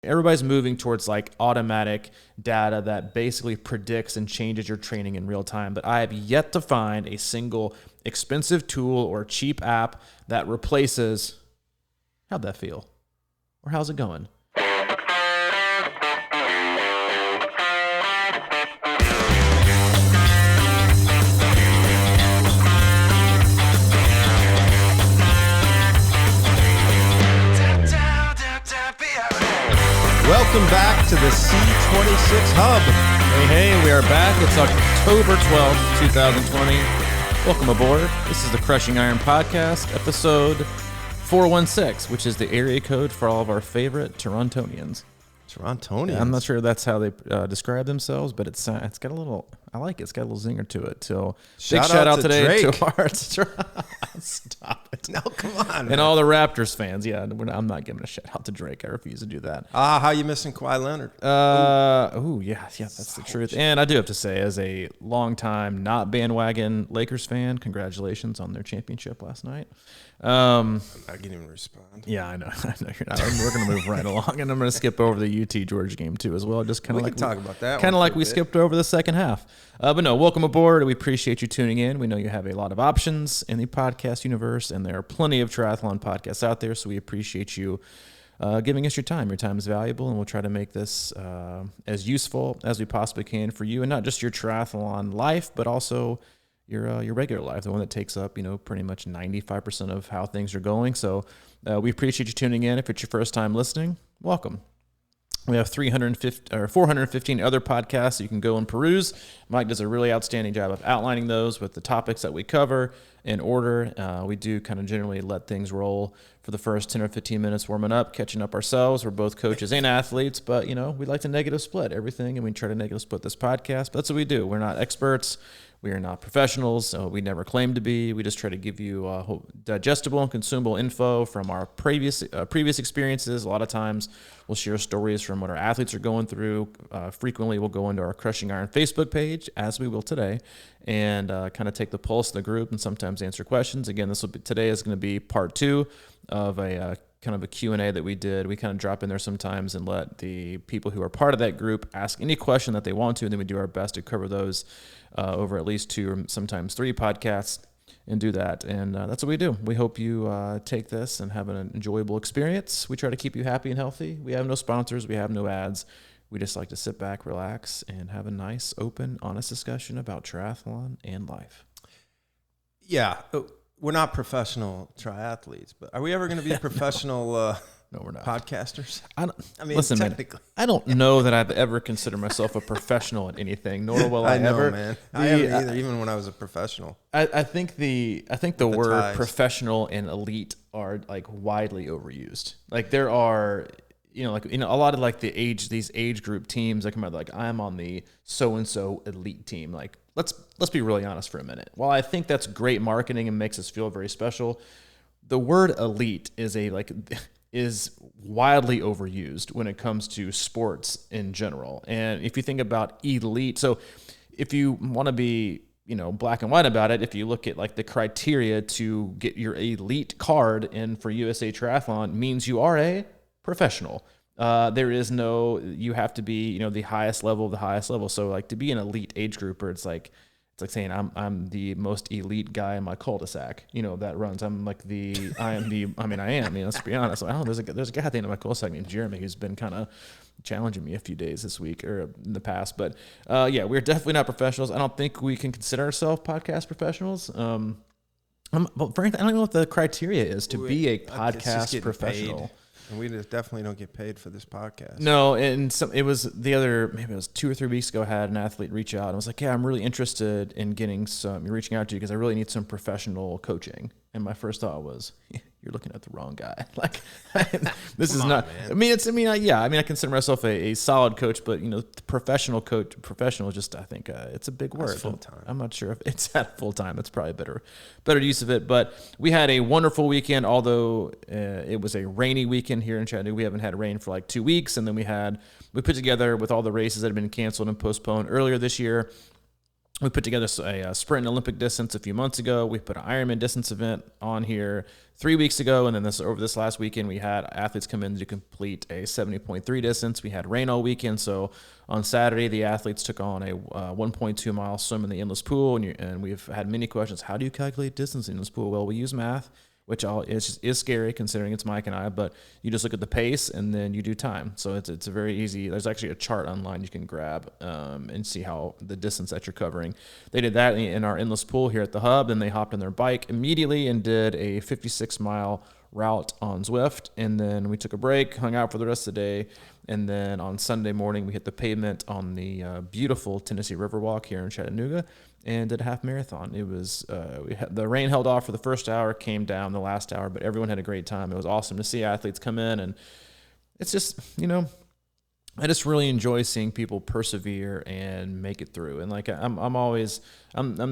Everybody's moving towards like automatic data that basically predicts and changes your training in real time. But I have yet to find a single expensive tool or cheap app that replaces. How'd that feel? Or how's it going? Welcome back to the C26 Hub. Hey, we are back. It's October 12th, 2020. Welcome aboard. This is the Crushing Iron Podcast, episode 416, which is the area code for all of our favorite Torontonians. Torontonians? I'm not sure that's how they describe themselves, but it's got a little, I like it. It's got a little zinger to it. So big shout out today Drake. to our... Stop it. No, come on. And all the Raptors fans. Yeah, I'm not giving a shout out to Drake. I refuse to do that. How you missing Kawhi Leonard? Yeah, that's the truth. And I do have to say, as a longtime not bandwagon Lakers fan, congratulations on their championship last night. I'm not going to even respond. Yeah, I know you're not. We're going to move right along, and I'm going to skip over the UT Georgia game too as well. Just kind of like talk about that. Kind of like we skipped over the second half. But no, welcome aboard. We appreciate you tuning in. We know you have a lot of options in the podcast universe, and there are plenty of triathlon podcasts out there. So we appreciate you giving us your time. Your time is valuable, and we'll try to make this as useful as we possibly can for you, and not just your triathlon life, but also your regular life, the one that takes up, pretty much 95% of how things are going. So we appreciate you tuning in. If it's your first time listening, welcome. We have 415 other podcasts you can go and peruse. Mike does a really outstanding job of outlining those with the topics that we cover in order. We do kind of generally let things roll for the first 10 or 15 minutes warming up, catching up ourselves. We're both coaches and athletes, but, we like to negative split everything, and we try to negative split this podcast. But that's what we do. We're not experts. We are not professionals. We never claim to be. We just try to give you digestible and consumable info from our previous experiences. A lot of times we'll share stories from what our athletes are going through. Frequently we'll go into our Crushing Iron Facebook page, as we will today, and kind of take the pulse of the group and sometimes answer questions. Again, today is going to be part 2 of a kind of a Q&A that we did. We kind of drop in there sometimes and let the people who are part of that group ask any question that they want to, and then we do our best to cover those over at least 2 or sometimes 3 podcasts and do that. And that's what we do. We hope you take this and have an enjoyable experience. We try to keep you happy and healthy. We have no sponsors. We have no ads. We just like to sit back, relax, and have a nice, open, honest discussion about triathlon and life. Yeah. We're not professional triathletes, but are we ever going to be professional no, we're not. Podcasters? Listen, technically. Man, I don't know that I've ever considered myself a professional at anything, nor will I ever. Man. I haven't either, even when I was a professional. I think the word professional and elite are like widely overused. Like there are, a lot of like these age group teams that come out like, I'm on the so-and-so elite team. Like, let's be really honest for a minute. While I think that's great marketing and makes us feel very special, the word elite is wildly overused when it comes to sports in general. And if you think about elite, so if you want to be, black and white about it, if you look at like the criteria to get your elite card in for USA Triathlon, means you are a professional. There is no, you have to be, the highest level of the highest level. So like to be an elite age grouper, it's like saying I'm the most elite guy in my cul-de-sac, that runs. I am. Let's be honest. There's a guy at the end of my cul-de-sac named Jeremy who's been kind of challenging me a few days this week or in the past. But we're definitely not professionals. I don't think we can consider ourselves podcast professionals. But frankly, I don't know what the criteria is to be a podcast professional. Paid. And we definitely don't get paid for this podcast. No, and maybe it was 2 or 3 weeks ago, I had an athlete reach out and was like, yeah, I'm really interested in reaching out to you because I really need some professional coaching. And my first thought was, you're looking at the wrong guy. Like, this is not, man. I consider myself a solid coach, but professional is just, I think it's a big word. Full time. I'm not sure if it's at full time. It's probably better use of it. But we had a wonderful weekend, although it was a rainy weekend here in Chattanooga. We haven't had rain for like 2 weeks. And then we put together with all the races that had been canceled and postponed earlier this year. we put together a sprint and Olympic distance a few months ago. We put an Ironman distance event on here 3 weeks ago. And then over this last weekend, we had athletes come in to complete a 70.3 distance. We had rain all weekend. So on Saturday, the athletes took on a 1.2 mile swim in the endless pool. And we've had many questions. How do you calculate distance in this pool? Well, we use math, which is scary considering it's Mike and I, but you just look at the pace and then you do time. So it's a very easy. There's actually a chart online you can grab and see how the distance that you're covering. They did that in our endless pool here at the hub. Then they hopped on their bike immediately and did a 56-mile route on Zwift. And then we took a break, hung out for the rest of the day. And then on Sunday morning, we hit the pavement on the beautiful Tennessee Riverwalk here in Chattanooga and did a half marathon. It was the rain held off for the first hour, came down the last hour, but everyone had a great time. It was awesome to see athletes come in, and it's just, I just really enjoy seeing people persevere and make it through. And like I'm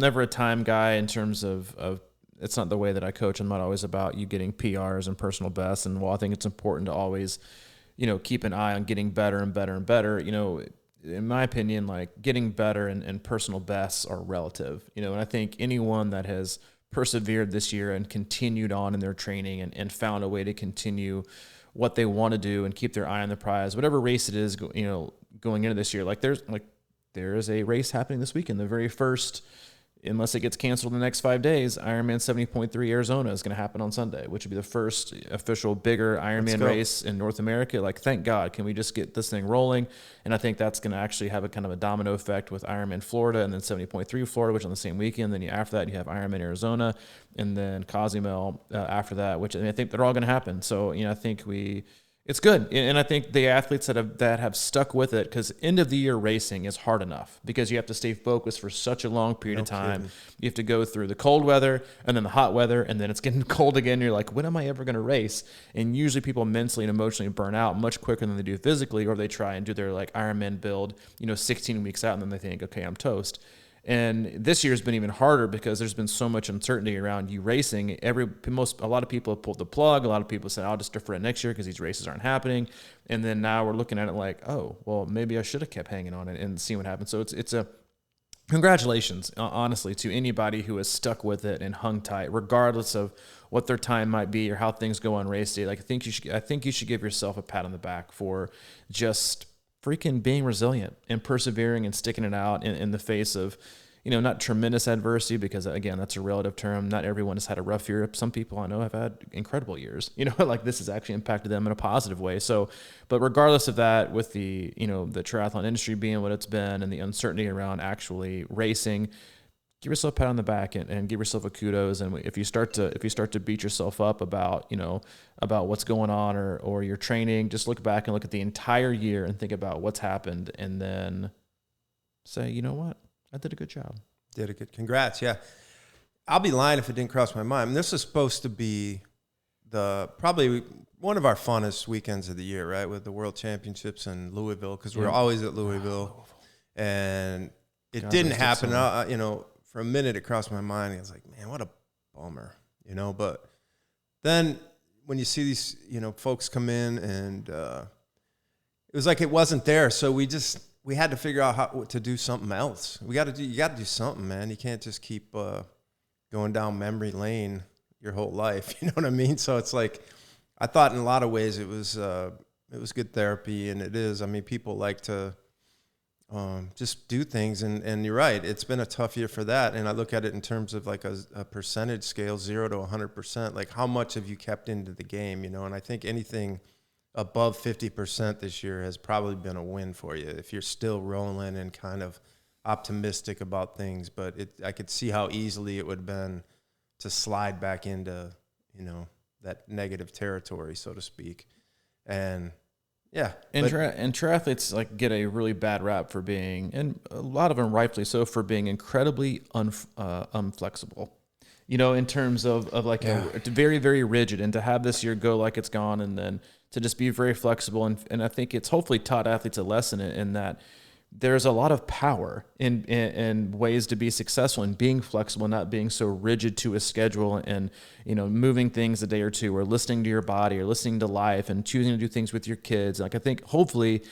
never a time guy in terms of it's not the way that I coach. I'm not always about you getting PRs and personal bests. And while I think it's important to always, keep an eye on getting better and better and better, in my opinion, like getting better and personal bests are relative, and I think anyone that has persevered this year and continued on in their training and found a way to continue what they want to do and keep their eye on the prize, whatever race it is, going into this year, there is a race happening this weekend, the very first, unless it gets canceled in the next 5 days, Ironman 70.3 Arizona is going to happen on Sunday, which would be the first official bigger Ironman race in North America. Like, thank God, can we just get this thing rolling? And I think that's going to actually have a kind of a domino effect with Ironman Florida and then 70.3 Florida, which on the same weekend. Then after that, you have Ironman Arizona and then Cozumel after that, which I think they're all going to happen. So, I think it's good. And I think the athletes that have stuck with it, because end of the year racing is hard enough because you have to stay focused for such a long period of time. Kidding. You have to go through the cold weather and then the hot weather, and then it's getting cold again. You're like, when am I ever going to race? And usually people mentally and emotionally burn out much quicker than they do physically, or they try and do their like Ironman build, 16 weeks out, and then they think, okay, I'm toast. And this year's been even harder because there's been so much uncertainty around you racing. A lot of people have pulled the plug. A lot of people said, I'll just defer it next year because these races aren't happening. And then now we're looking at it like, oh, well, maybe I should have kept hanging on it and see what happens. So it's a congratulations, honestly, to anybody who has stuck with it and hung tight, regardless of what their time might be or how things go on race day. Like, I think you should give yourself a pat on the back for just freaking being resilient and persevering and sticking it out in the face of, not tremendous adversity, because again, that's a relative term. Not everyone has had a rough year. Some people I know have had incredible years, like this has actually impacted them in a positive way. So, but regardless of that, with the, the triathlon industry being what it's been and the uncertainty around actually racing, give yourself a pat on the back and give yourself a kudos. And if you start to beat yourself up about, about what's going on or your training, just look back and look at the entire year and think about what's happened, and then say, you know what? I did a good job. Congrats. Yeah. I'll be lying if it didn't cross my mind. I mean, this is supposed to be probably one of our funnest weekends of the year, right? With the World Championships in Louisville, because we're always at Louisville. And it didn't happen. For a minute it crossed my mind. I was like, man, what a bummer, But then when you see these, folks come in, and it was like it wasn't there. So we had to figure out how to do something else. You got to do something, man. You can't just keep going down memory lane your whole life. You know what I mean? So it's like, I thought in a lot of ways it was good therapy, and it is. I mean, people like to just do things, and you're right. It's been a tough year for that, and I look at it in terms of like a percentage scale, 0 to 100%. Like, how much have you kept into the game, And I think anything above 50% this year has probably been a win for you if you're still rolling and kind of optimistic about things. But I could see how easily it would have been to slide back into, that negative territory, so to speak. And yeah. And triathletes like get a really bad rap for being, and a lot of them rightfully so, for being incredibly unflexible. In terms of like very, very rigid, and to have this year go like it's gone, and then to just be very flexible. And I think it's hopefully taught athletes a lesson in that there's a lot of power in ways to be successful in being flexible, not being so rigid to a schedule, and, moving things a day or two, or listening to your body, or listening to life, and choosing to do things with your kids. Like, I think hopefully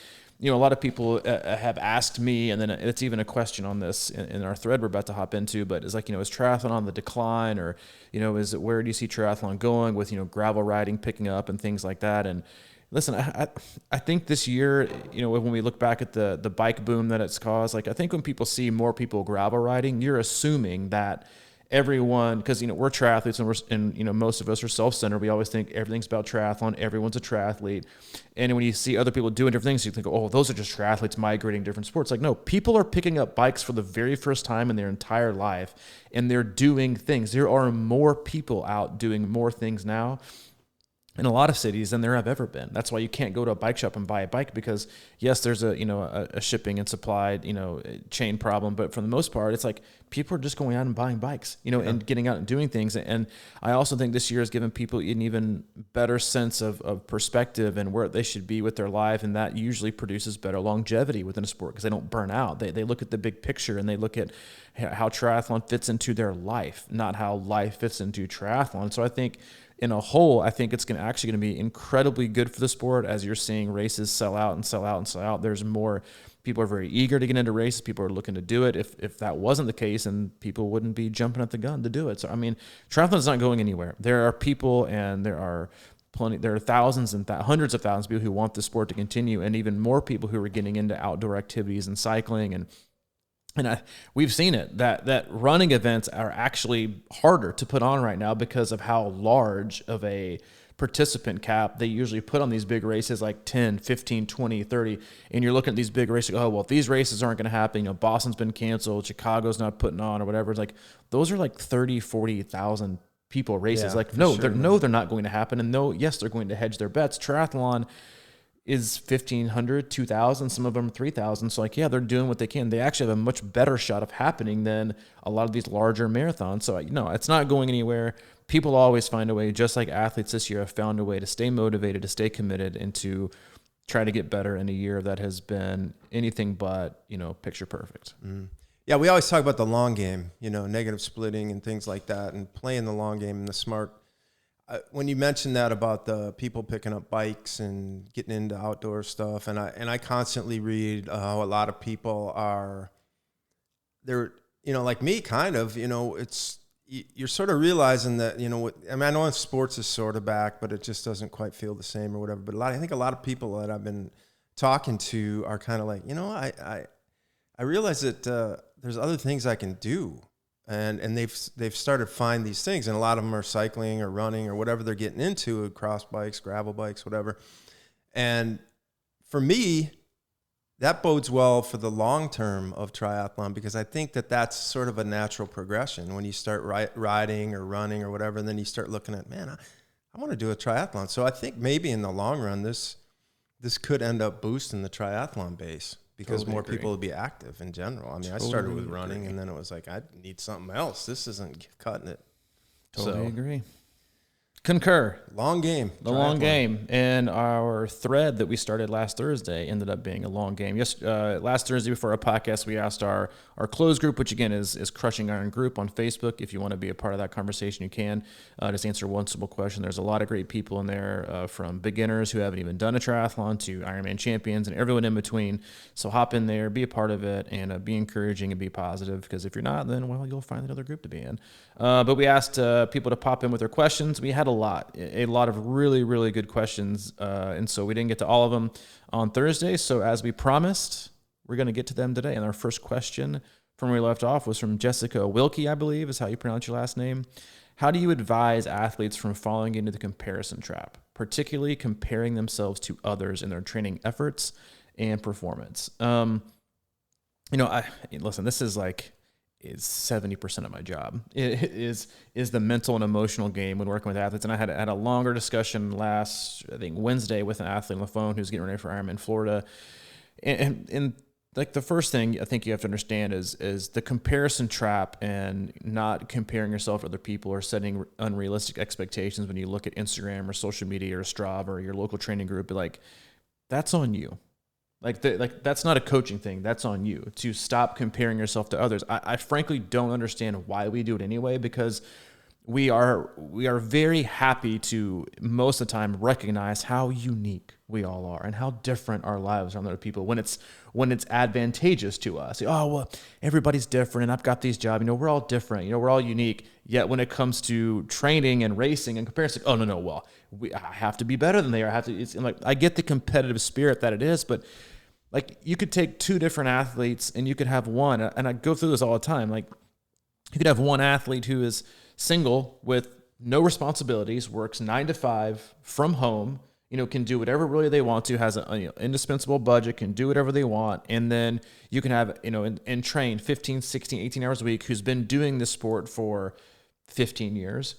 a lot of people have asked me, and then it's even a question on this in our thread we're about to hop into, but it's like, is triathlon on the decline, or, where do you see triathlon going with, gravel riding picking up and things like that? And listen, I think this year, when we look back at the bike boom that it's caused, like, I think when people see more people gravel riding, you're assuming that everyone, because we're triathletes and most of us are self-centered. We always think everything's about triathlon. Everyone's a triathlete, and when you see other people doing different things, you think, oh, those are just triathletes migrating different sports. Like, no, people are picking up bikes for the very first time in their entire life, and they're doing things. There are more people out doing more things now in a lot of cities than there have ever been. That's why you can't go to a bike shop and buy a bike, because yes, there's a shipping and supply, chain problem. But for the most part, it's like people are just going out and buying bikes, and getting out and doing things. And I also think this year has given people an even better sense of perspective and where they should be with their life. And that usually produces better longevity within a sport, because they don't burn out. They look at the big picture, and they look at how triathlon fits into their life, not how life fits into triathlon. So I think in a whole, I think it's actually going to be incredibly good for the sport, as you're seeing races sell out and sell out and sell out. There's more people are very eager to get into races. People are looking to do it. If that wasn't the case, then people wouldn't be jumping at the gun to do it. So, I mean, triathlon is not going anywhere. There are people, and there are thousands and hundreds of thousands of people who want the sport to continue, and even more people who are getting into outdoor activities and cycling. And we've seen it, that running events are actually harder to put on right now because of how large of a participant cap they usually put on these big races, like 10, 15, 20, 30. And you're looking at these big races, oh, well, if these races aren't going to happen, Boston's been canceled, Chicago's not putting on, or whatever. It's like, those are like 30, 40,000 people races. They're not going to happen. And no, yes, they're going to hedge their bets. Triathlon is 1,500, 2,000, some of them 3,000. So they're doing what they can. They actually have a much better shot of happening than a lot of these larger marathons. So, it's not going anywhere. People always find a way, just like athletes this year have found a way to stay motivated, to stay committed, and to try to get better in a year that has been anything but, picture perfect. Mm. Yeah, we always talk about the long game, negative splitting and things like that, and playing the long game and the smart. When you mentioned that about the people picking up bikes and getting into outdoor stuff, and I constantly read how a lot of people they're like me, kind of, you're sort of realizing that, I know sports is sort of back, but it just doesn't quite feel the same or whatever. But I think a lot of people that I've been talking to are kind of like, I realize that there's other things I can do. And they've started to find these things, and a lot of them are cycling or running or whatever they're getting into, cross bikes, gravel bikes, whatever. And for me, that bodes well for the long term of triathlon, because I think that that's sort of a natural progression when you start riding or running or whatever, and then you start looking at, man, I want to do a triathlon. So I think maybe in the long run, this could end up boosting the triathlon base, because more people will be active in general. I mean, I started with running, and then it was like, I need something else. This isn't cutting it. Totally agree. Concur. Long game. The long game. And our thread that we started last Thursday ended up being a long game. Yes, last Thursday before our podcast, we asked our closed group, which again is Crushing Iron Group on Facebook. If you want to be a part of that conversation, you can. Just answer one simple question. There's a lot of great people in there, from beginners who haven't even done a triathlon to Ironman champions and everyone in between. So hop in there, be a part of it, and be encouraging and be positive, because if you're not, then, well, you'll find another group to be in. But we asked people to pop in with their questions. We had a lot of really, really good questions. And so we didn't get to all of them on Thursday. So as we promised, we're going to get to them today. And our first question from where we left off was from Jessica Wilkie, I believe is how you pronounce your last name. How do you advise athletes from falling into the comparison trap, particularly comparing themselves to others in their training efforts and performance? Listen, this is 70% of my job is the mental and emotional game when working with athletes. And I had a longer discussion last, I think, Wednesday with an athlete on the phone who's getting ready for Ironman Florida. And the first thing I think you have to understand is the comparison trap, and not comparing yourself to other people or setting unrealistic expectations when you look at Instagram or social media or Strava or your local training group. That's on you. That's not a coaching thing. That's on you to stop comparing yourself to others. I frankly don't understand why we do it anyway, because we are very happy to most of the time recognize how unique we all are and how different our lives are from other people when it's advantageous to us. Oh, well, everybody's different and I've got these jobs, we're all different, we're all unique. Yet when it comes to training and racing and comparison, oh no, well, I have to be better than they are. I get the competitive spirit that it is, but like you could take two different athletes and you could have one, and I go through this all the time. Like you could have one athlete who is single with no responsibilities, works 9 to 5 from home, can do whatever really they want to, has an indispensable budget, can do whatever they want. And then you can have, and train 15, 16, 18 hours a week, who's been doing this sport for 15 years.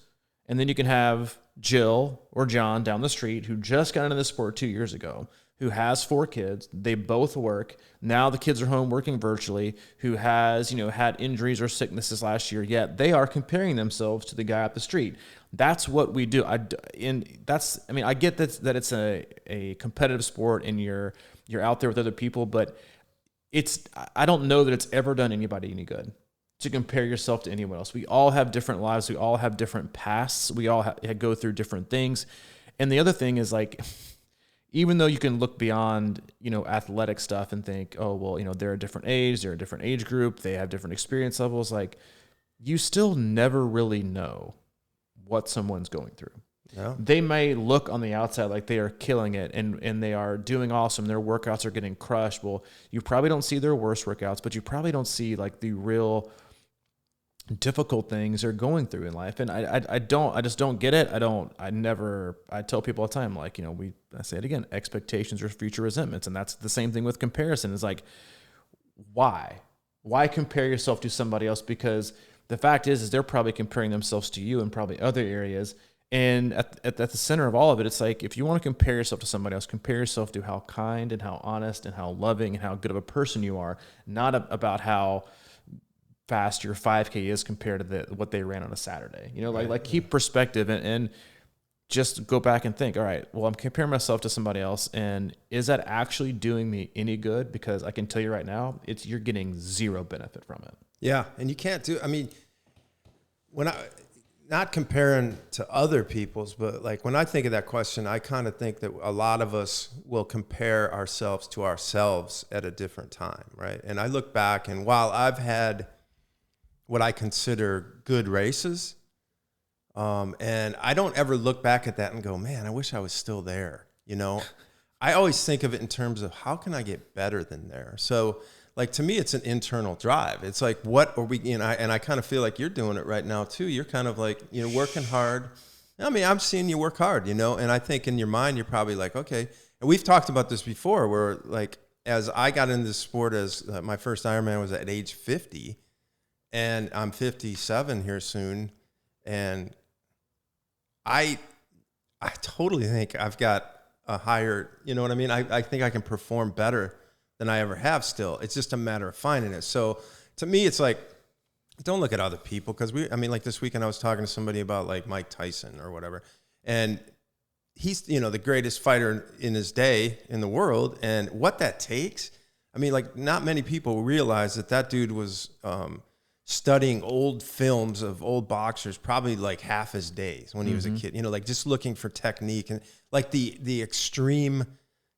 And then you can have Jill or John down the street who just got into the sport 2 years ago, who has 4 kids. They both work. Now the kids are home working virtually, who has, had injuries or sicknesses last year, yet they are comparing themselves to the guy up the street. That's what we do. I get that it's a competitive sport and you're out there with other people, but I don't know that it's ever done anybody any good to compare yourself to anyone else. We all have different lives. We all have different pasts. We all go through different things. And the other thing is, like, even though you can look beyond, athletic stuff and think, oh, well, they're a different age, they're a different age group, they have different experience levels, like, you still never really know what someone's going through. Yeah. They may look on the outside like they are killing it and they are doing awesome. Their workouts are getting crushed. Well, you probably don't see their worst workouts, but you probably don't see like the real difficult things they're going through in life. And I just don't get it. I tell people all the time, like, I say it again, expectations are future resentments. And that's the same thing with comparison. It's like, why compare yourself to somebody else? Because the fact is they're probably comparing themselves to you in probably other areas. And at the center of all of it, it's like, if you want to compare yourself to somebody else, compare yourself to how kind and how honest and how loving and how good of a person you are, not about how fast your 5K is compared to what they ran on a Saturday. Like keep perspective and just go back and think, all right, well, I'm comparing myself to somebody else, and is that actually doing me any good? Because I can tell you right now, you're getting zero benefit from it. Yeah, and you can't not comparing to other people's, but like when I think of that question, I kind of think that a lot of us will compare ourselves to ourselves at a different time, right? And I look back, and while I've had what I consider good races, and I don't ever look back at that and go, man, I wish I was still there. I always think of it in terms of how can I get better than there? So like, to me, it's an internal drive. It's like, what are we, and I kind of feel like you're doing it right now too. You're kind of like, working hard. I'm seeing you work hard, and I think in your mind, you're probably like, okay. And we've talked about this before where like, as I got into this sport, as my first Ironman was at age 50, and I'm 57 here soon. And I totally think I've got a higher, you know what I mean? I think I can perform better than I ever have still. It's just a matter of finding it. So to me, it's like, don't look at other people. Cause like this weekend I was talking to somebody about like Mike Tyson or whatever. And he's, the greatest fighter in his day in the world. And what that takes, like not many people realize that dude was, studying old films of old boxers probably like half his days when he was a kid, like just looking for technique and like the extreme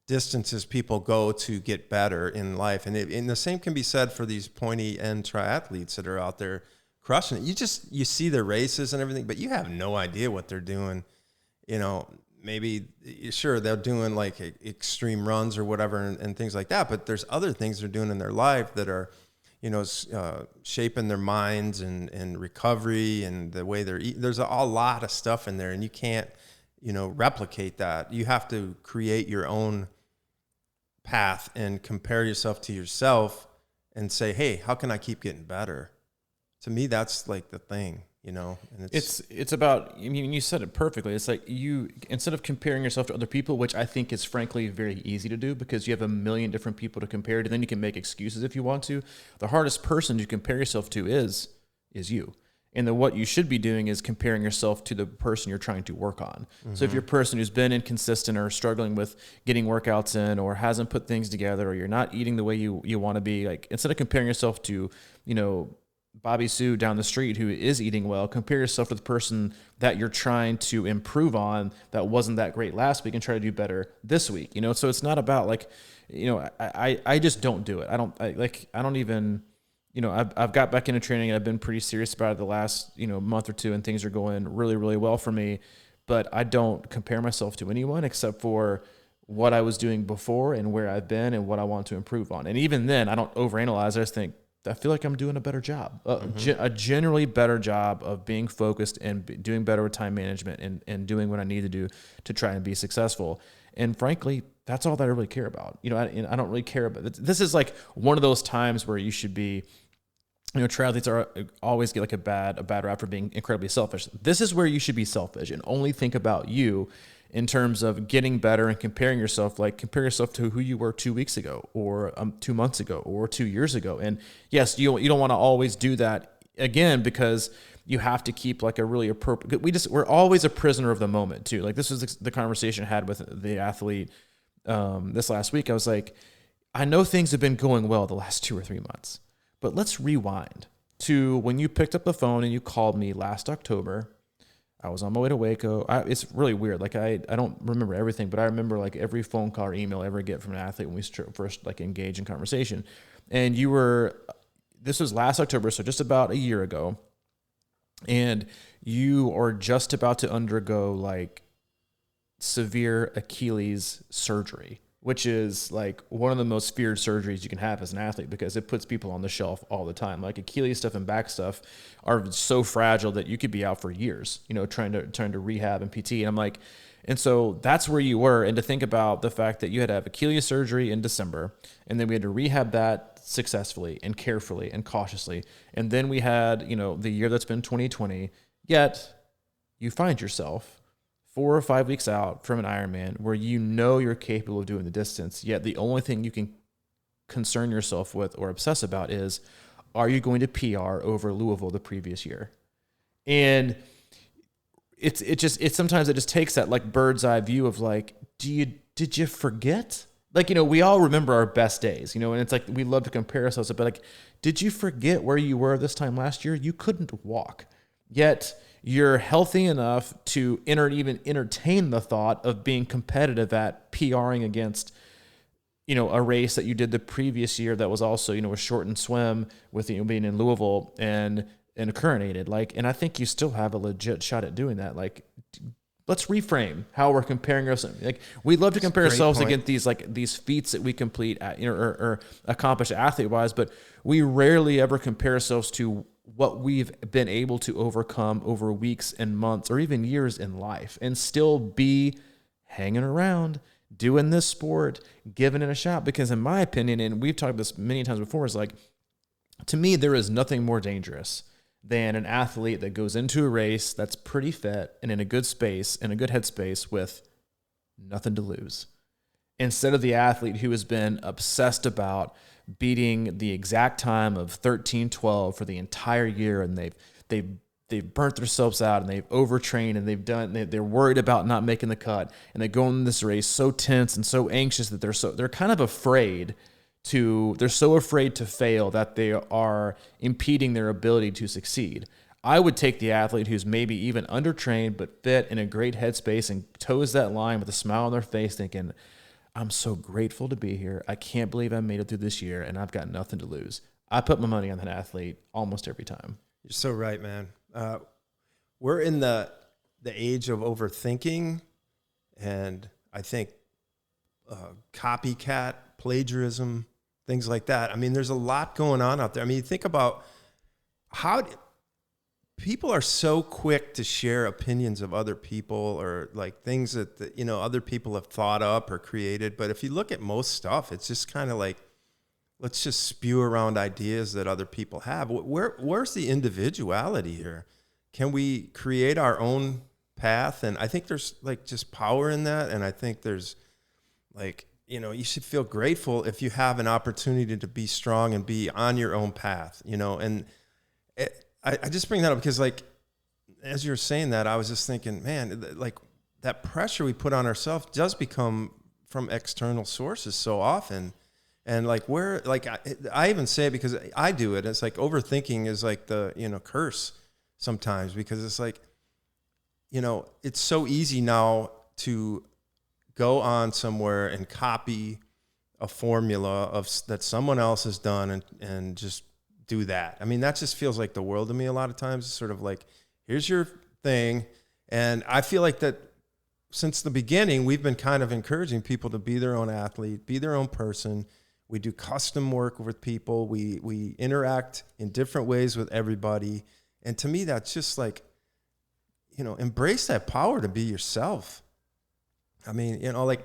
distances people go to get better in life. And the same can be said for these pointy end triathletes that are out there crushing it. You see their races and everything, but you have no idea what they're doing. Maybe sure they're doing like extreme runs or whatever and things like that, but there's other things they're doing in their life that are, shaping their minds and recovery and the way they're eating. There's a lot of stuff in there, and you can't, replicate that. You have to create your own path and compare yourself to yourself and say, hey, how can I keep getting better? To me, that's like the thing, and it's about, you said it perfectly. It's like instead of comparing yourself to other people, which I think is frankly very easy to do because you have a million different people to compare to, then you can make excuses if you want to. The hardest person to compare yourself to is you. And then what you should be doing is comparing yourself to the person you're trying to work on. Mm-hmm. So if you're a person who's been inconsistent or struggling with getting workouts in or hasn't put things together or you're not eating the way you want to be, like instead of comparing yourself to, Bobby Sue down the street who is eating well. Compare yourself to the person that you're trying to improve on that wasn't that great last week and try to do better this week. So it's not about like, I just don't do it. I don't even, I've got back into training and I've been pretty serious about it the last, month or two, and things are going really, really well for me. But I don't compare myself to anyone except for what I was doing before and where I've been and what I want to improve on. And even then, I don't overanalyze. I just think, I feel like I'm doing a better job, a generally better job of being focused and doing better with time management and doing what I need to do to try and be successful. And frankly, that's all that I really care about. I don't really care about this. Is like one of those times where you should be, triathletes always get like a bad rap for being incredibly selfish. This is where you should be selfish and only think about you in terms of getting better and comparing yourself. Like compare yourself to who you were 2 weeks ago or 2 months ago or 2 years ago. And yes, you don't want to always do that again, because you have to keep like a really appropriate, we're always a prisoner of the moment too. Like this was the conversation I had with the athlete this last week. I was like, I know things have been going well the last 2 or 3 months, but let's rewind to when you picked up the phone and you called me last October. I was on my way to Waco. It's really weird. Like I don't remember everything, but I remember like every phone call or email I ever get from an athlete when we first like engage in conversation. And this was last October, so just about a year ago. And you are just about to undergo like severe Achilles surgery, which is like one of the most feared surgeries you can have as an athlete because it puts people on the shelf all the time. Like Achilles stuff and back stuff are so fragile that you could be out for years, trying to rehab and PT. And I'm like, and so that's where you were. And to think about the fact that you had to have Achilles surgery in December, and then we had to rehab that successfully and carefully and cautiously. And then we had, the year that's been 2020, yet you find yourself 4 or 5 weeks out from an Ironman where you're capable of doing the distance, yet the only thing you can concern yourself with or obsess about is, are you going to PR over Louisville the previous year? And sometimes it just takes that like bird's eye view of like, did you forget? Like, we all remember our best days, and it's like, we love to compare ourselves, but like, did you forget where you were this time last year? You couldn't walk, yet you're healthy enough to even entertain the thought of being competitive at PRing against, a race that you did the previous year that was also, a shortened swim with, being in Louisville and currentated. Like, and I think you still have a legit shot at doing that. Like, let's reframe how we're comparing ourselves. Like, we love to compare ourselves against these feats that we complete at, or accomplish athlete wise, but we rarely ever compare ourselves to what we've been able to overcome over weeks and months or even years in life and still be hanging around, doing this sport, giving it a shot. Because in my opinion, and we've talked about this many times before, is like, to me, there is nothing more dangerous than an athlete that goes into a race that's pretty fit and in a good space, in a good headspace with nothing to lose. Instead of the athlete who has been obsessed about beating the exact time of 13:12 for the entire year, and they've burnt themselves out and they've overtrained and they're worried about not making the cut, and they go in this race so tense and so anxious that they're kind of afraid they're so afraid to fail that they are impeding their ability to succeed. I would take the athlete who's maybe even undertrained but fit in a great headspace and toes that line with a smile on their face, thinking, I'm so grateful to be here. I can't believe I made it through this year, and I've got nothing to lose. I put my money on that athlete almost every time. You're so right, man. We're in the age of overthinking, and I think copycat, plagiarism, things like that. I mean, there's a lot going on out there. I mean, you think about how people are so quick to share opinions of other people or like things that other people have thought up or created. But if you look at most stuff, it's just kind of like, let's just spew around ideas that other people have. Where's the individuality here? Can we create our own path? And I think there's like just power in that. And I think there's like, you should feel grateful if you have an opportunity to be strong and be on your own path, and I just bring that up because, like, as you're saying that, I was just thinking, man, like that pressure we put on ourselves does become from external sources so often. And like I even say it because I do it. It's like overthinking is like the, curse sometimes, because it's like, it's so easy now to go on somewhere and copy a formula that someone else has done and just do that. I mean, that just feels like the world to me a lot of times. It's sort of like, here's your thing. And I feel like that since the beginning, we've been kind of encouraging people to be their own athlete, be their own person. We do custom work with people. We interact in different ways with everybody. And to me, that's just like, embrace that power to be yourself. I mean, like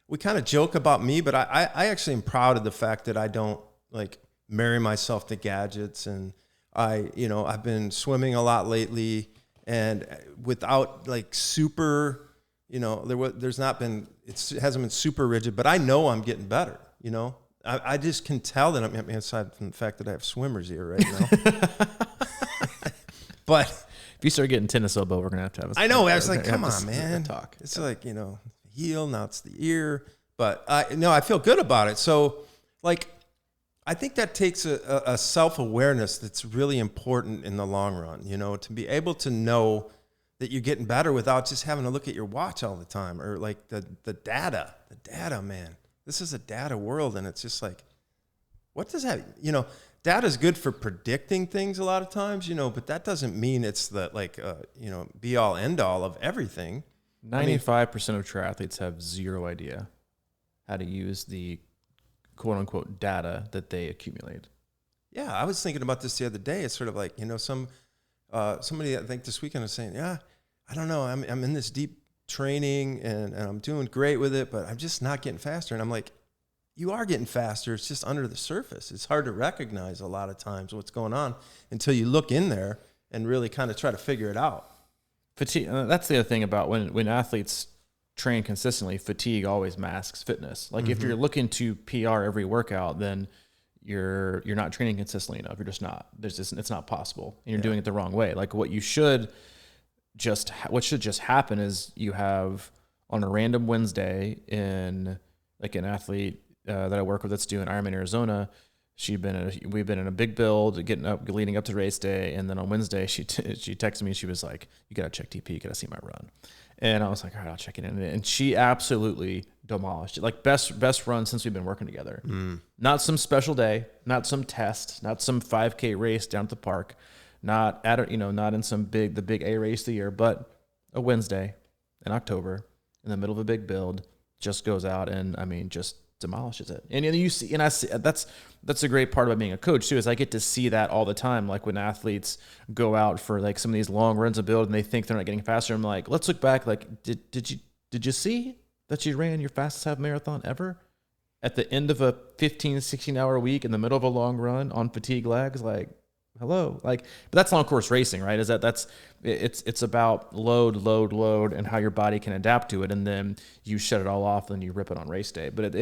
we kind of joke about me, but I actually am proud of the fact that I don't like marry myself to gadgets. And I've been swimming a lot lately, and without like super, it hasn't been super rigid, but I know I'm getting better, I just can tell that I'm, aside from the fact that I have swimmer's ear right now. But if you start getting tennis elbow, we're going to have I know. I was like, come on, man. Talk. It's like, heel, now it's the ear. But I feel good about it. So like, I think that takes a self-awareness that's really important in the long run, to be able to know that you're getting better without just having to look at your watch all the time, or like the data, man. This is a data world, and it's just like, what does that, data is good for predicting things a lot of times, but that doesn't mean it's the like, be all end all of everything. 95% of triathletes have zero idea how to use the quote unquote data that they accumulate. Yeah. I was thinking about this the other day. It's sort of like, somebody I think this weekend was saying, yeah, I don't know. I'm in this deep training and I'm doing great with it, but I'm just not getting faster. And I'm like, you are getting faster. It's just under the surface. It's hard to recognize a lot of times what's going on until you look in there and really kind of try to figure it out. Fatigue. That's the other thing about when athletes train consistently, fatigue always masks fitness. Like if you're looking to PR every workout, then you're not training consistently enough. You're just not. It's not possible. And you're doing it the wrong way. Like what should just happen is you have on a random Wednesday in like an athlete that I work with that's doing Ironman Arizona. We've been in a big build leading up to race day. And then on Wednesday, she texted me. She was like, you got to check TP. You got to see my run. And I was like, all right, I'll check it in. And she absolutely demolished it. Like best run since we've been working together. Not some special day, not some test, not some 5K race down at the park, not in the big A race of the year, but a Wednesday in October in the middle of a big build, just goes out and just demolishes it. And you see, and I see that's a great part about being a coach too, is I get to see that all the time. Like when athletes go out for like some of these long runs of build and they think they're not getting faster. I'm like, let's look back. Like, did you see that you ran your fastest half marathon ever at the end of a 15, 16 hour week in the middle of a long run on fatigue legs? Like, hello. Like, but that's long course racing, right? It's about load and how your body can adapt to it. And then you shut it all off and you rip it on race day. But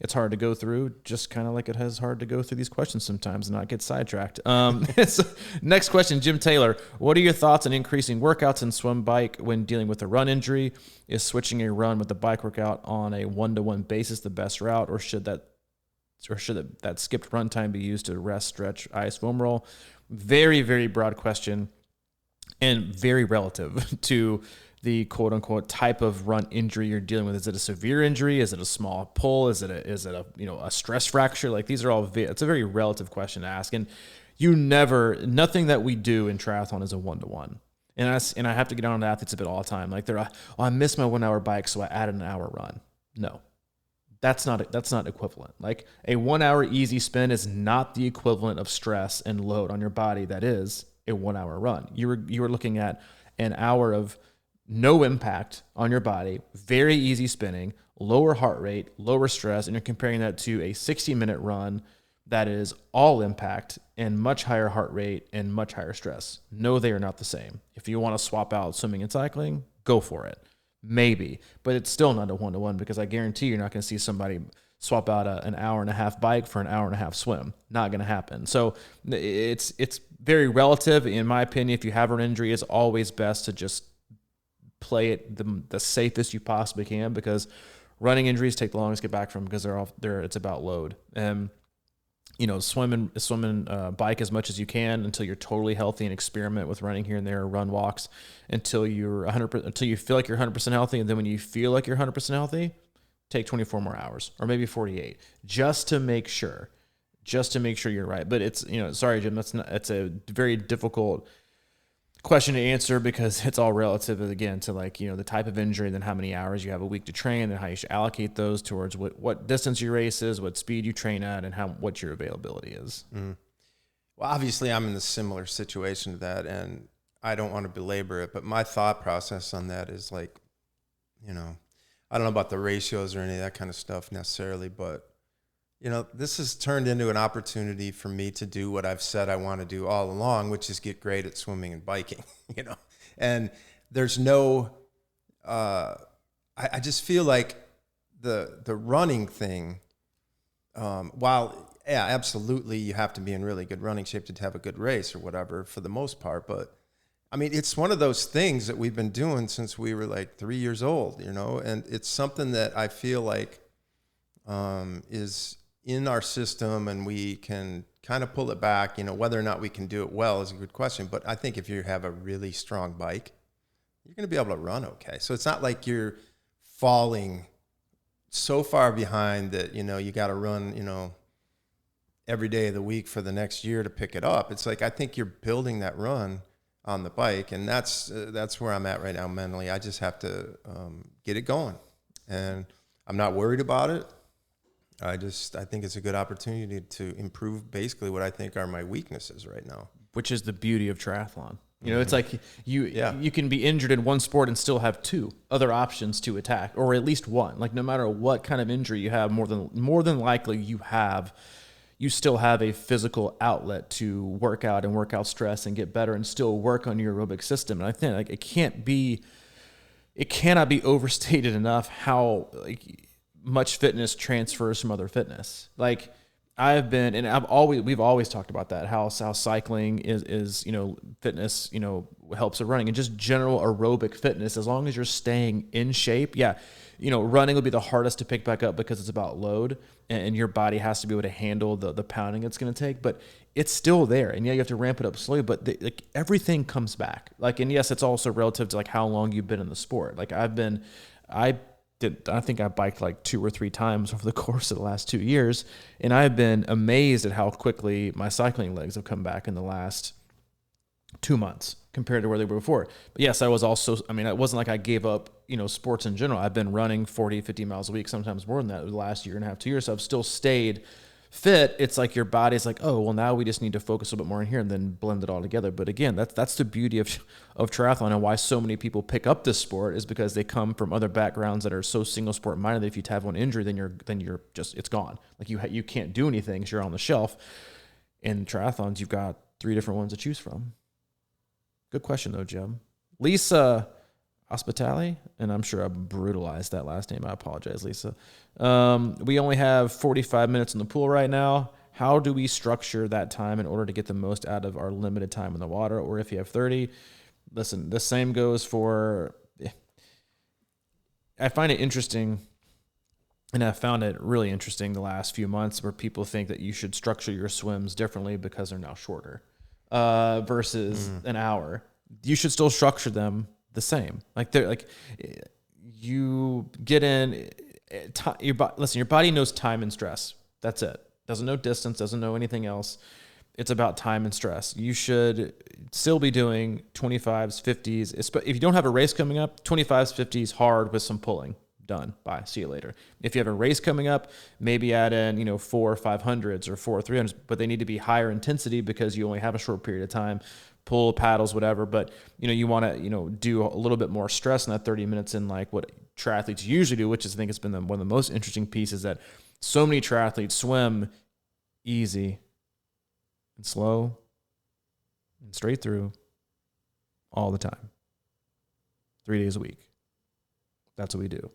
it's hard to go through, just kind of like it is hard to go through these questions sometimes and not get sidetracked. Next question, Jim Taylor. What are your thoughts on increasing workouts in swim bike when dealing with a run injury? Is switching a run with a bike workout on a 1-to-1 basis the best route, or should that skipped run time be used to rest, stretch, ice, foam roll? Very, very broad question and very relative to the quote unquote type of run injury you're dealing with. Is it a severe injury? Is it a small pull? Is it a stress fracture? Like these are all, it's a very relative question to ask. And nothing that we do in triathlon is a 1-to-1. And I have to get on to athletes a bit all the time. Like I missed my 1 hour bike, so I added an hour run. No. That's not equivalent. Like a 1 hour easy spin is not the equivalent of stress and load on your body. That is a 1 hour run. You were looking at an hour of no impact on your body, very easy spinning, lower heart rate, lower stress, and you're comparing that to a 60-minute run that is all impact and much higher heart rate and much higher stress. No, they are not the same. If you want to swap out swimming and cycling, go for it. Maybe, but it's still not a 1-to-1, because I guarantee you're not going to see somebody swap out an hour and a half bike for an hour and a half swim. Not going to happen. So it's very relative. In my opinion, if you have an injury, it's always best to just play it the safest you possibly can, because Running injuries take the longest to get back from because it's about load. And swim bike as much as you can until you're totally healthy, and experiment with running here and there, run walks until you're 100%, until you feel like you're 100% healthy. And then when you feel like you're 100% healthy, take 24 more hours or maybe 48 just to make sure you're right. But it's, sorry, Jim, it's a very difficult question to answer because it's all relative again to the type of injury, then how many hours you have a week to train, and how you should allocate those towards what distance your race is, what speed you train at, and what your availability is. Mm. Well, obviously I'm in a similar situation to that, and I don't want to belabor it, but my thought process on that is I don't know about the ratios or any of that kind of stuff necessarily, but this has turned into an opportunity for me to do what I've said I want to do all along, which is get great at swimming and biking, and there's no, I just feel like the running thing, while, yeah, absolutely you have to be in really good running shape to have a good race or whatever for the most part. But I mean, it's one of those things that we've been doing since we were 3 years old, and it's something that I feel like is in our system, and we can kind of pull it back. Whether or not we can do it well is a good question, but I think if you have a really strong bike, you're going to be able to run okay. So it's not like you're falling so far behind that, you got to run, every day of the week for the next year to pick it up. It's I think you're building that run on the bike, and that's where I'm at right now mentally. I just have to get it going, and I'm not worried about it. I think it's a good opportunity to improve basically what I think are my weaknesses right now. Which is the beauty of triathlon. It's you can be injured in one sport and still have two other options to attack, or at least one. No matter what kind of injury you have, more than likely you still have a physical outlet to work out and work out stress and get better and still work on your aerobic system. And I think it cannot be overstated enough how much fitness transfers from other fitness. We've always talked about that, how cycling is fitness, helps with running, and just general aerobic fitness, as long as you're staying in shape. Yeah. Running would be the hardest to pick back up because it's about load, and your body has to be able to handle the pounding it's going to take, but it's still there. And yeah, you have to ramp it up slowly, but everything comes back. And yes, it's also relative to how long you've been in the sport. I think I biked 2 or 3 times over the course of the last 2 years, and I've been amazed at how quickly my cycling legs have come back in the last 2 months compared to where they were before. But yes, it wasn't like I gave up, sports in general. I've been running 40, 50 miles a week, sometimes more than that, the last year and a half, 2 years. So I've still stayed fit. It's your body's oh, well, now we just need to focus a little bit more in here and then blend it all together. But again, that's the beauty of triathlon, and why so many people pick up this sport is because they come from other backgrounds that are so single sport minded that if you have one injury, then you're just, it's gone. You can't do anything, so you're on the shelf. In triathlons, you've got 3 different ones to choose from. Good question though, Jim. Lisa Hospitali, and I'm sure I brutalized that last name. I apologize, Lisa. We only have 45 minutes in the pool right now. How do we structure that time in order to get the most out of our limited time in the water? Or if you have 30, listen, the same goes for, I find it interesting, and I've found it really interesting the last few months, where people think that you should structure your swims differently because they're now shorter versus an hour. You should still structure them the same. You get in, your body knows time and stress. That's it. Doesn't know distance, doesn't know anything else. It's about time and stress. You should still be doing 25s, 50s. If you don't have a race coming up, 25s, 50s hard with some pulling. Done. Bye. See you later. If you have a race coming up, maybe add in, 4 500s or 4 300s, but they need to be higher intensity because you only have a short period of time. Pull, paddles, whatever. But, you want to, do a little bit more stress in that 30 minutes in what triathletes usually do, which is, I think it's been one of the most interesting pieces, that so many triathletes swim easy and slow and straight through all the time, 3 days a week. That's what we do.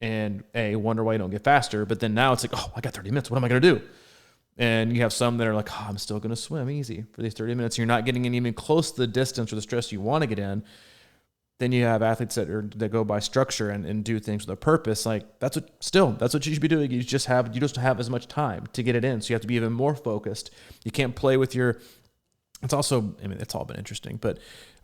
And wonder why you don't get faster. But then now it's oh, I got 30 minutes. What am I going to do? And you have some that are oh, I'm still going to swim easy for these 30 minutes. You're not getting even close to the distance or the stress you want to get in. Then you have athletes that go by structure and do things with a purpose. Like that's what you should be doing. You just have as much time to get it in. So you have to be even more focused. You can't play with your. It's also, I mean, it's all been interesting, but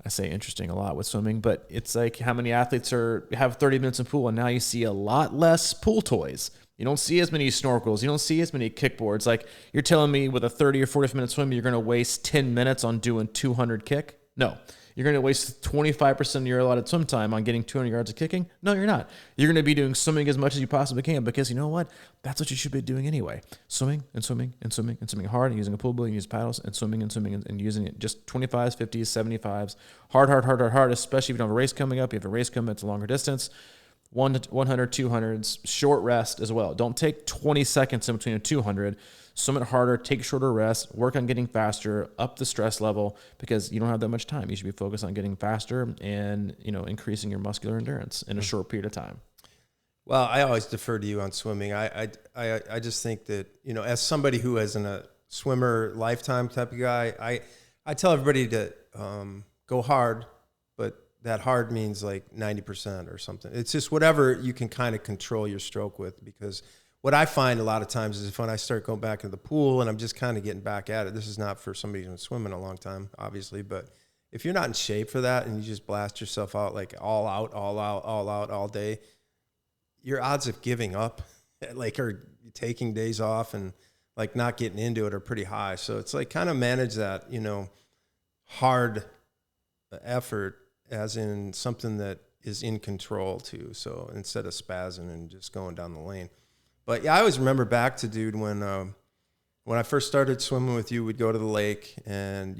I say interesting a lot with swimming. But it's like how many athletes have 30 minutes in pool, and now you see a lot less pool toys. You don't see as many snorkels. You don't see as many kickboards. Like you're telling me with a 30 or 40-minute swim, you're going to waste 10 minutes on doing 200 kick? No. You're going to waste 25% of your allotted swim time on getting 200 yards of kicking? No, you're not. You're going to be doing swimming as much as you possibly can because you know what? That's what you should be doing anyway. Swimming and swimming and swimming and swimming hard and using a pool buoy and use paddles and swimming and using it just 25s, 50s, 75s. Hard, especially if you don't have a race coming up. You have a race coming, it's a longer distance. 100, 200s, short rest as well. Don't take 20 seconds in between a 200. Swim it harder, take shorter rest, work on getting faster, up the stress level because you don't have that much time. You should be focused on getting faster and, increasing your muscular endurance in a short period of time. Well, I always defer to you on swimming. I just think that, as somebody who isn't a swimmer lifetime type of guy, I tell everybody to go hard, but that hard means like 90% or something. It's just whatever you can kind of control your stroke with, because what I find a lot of times is when I start going back into the pool and I'm just kind of getting back at it, this is not for somebody who's been swimming a long time, obviously, but if you're not in shape for that and you just blast yourself out like all out, all day, your odds of giving up, like, or taking days off and like not getting into it are pretty high. So it's like kind of manage that, hard effort as in something that is in control too. So instead of spazzing and just going down the lane. But yeah, I always remember back to, dude, when I first started swimming with you, we'd go to the lake and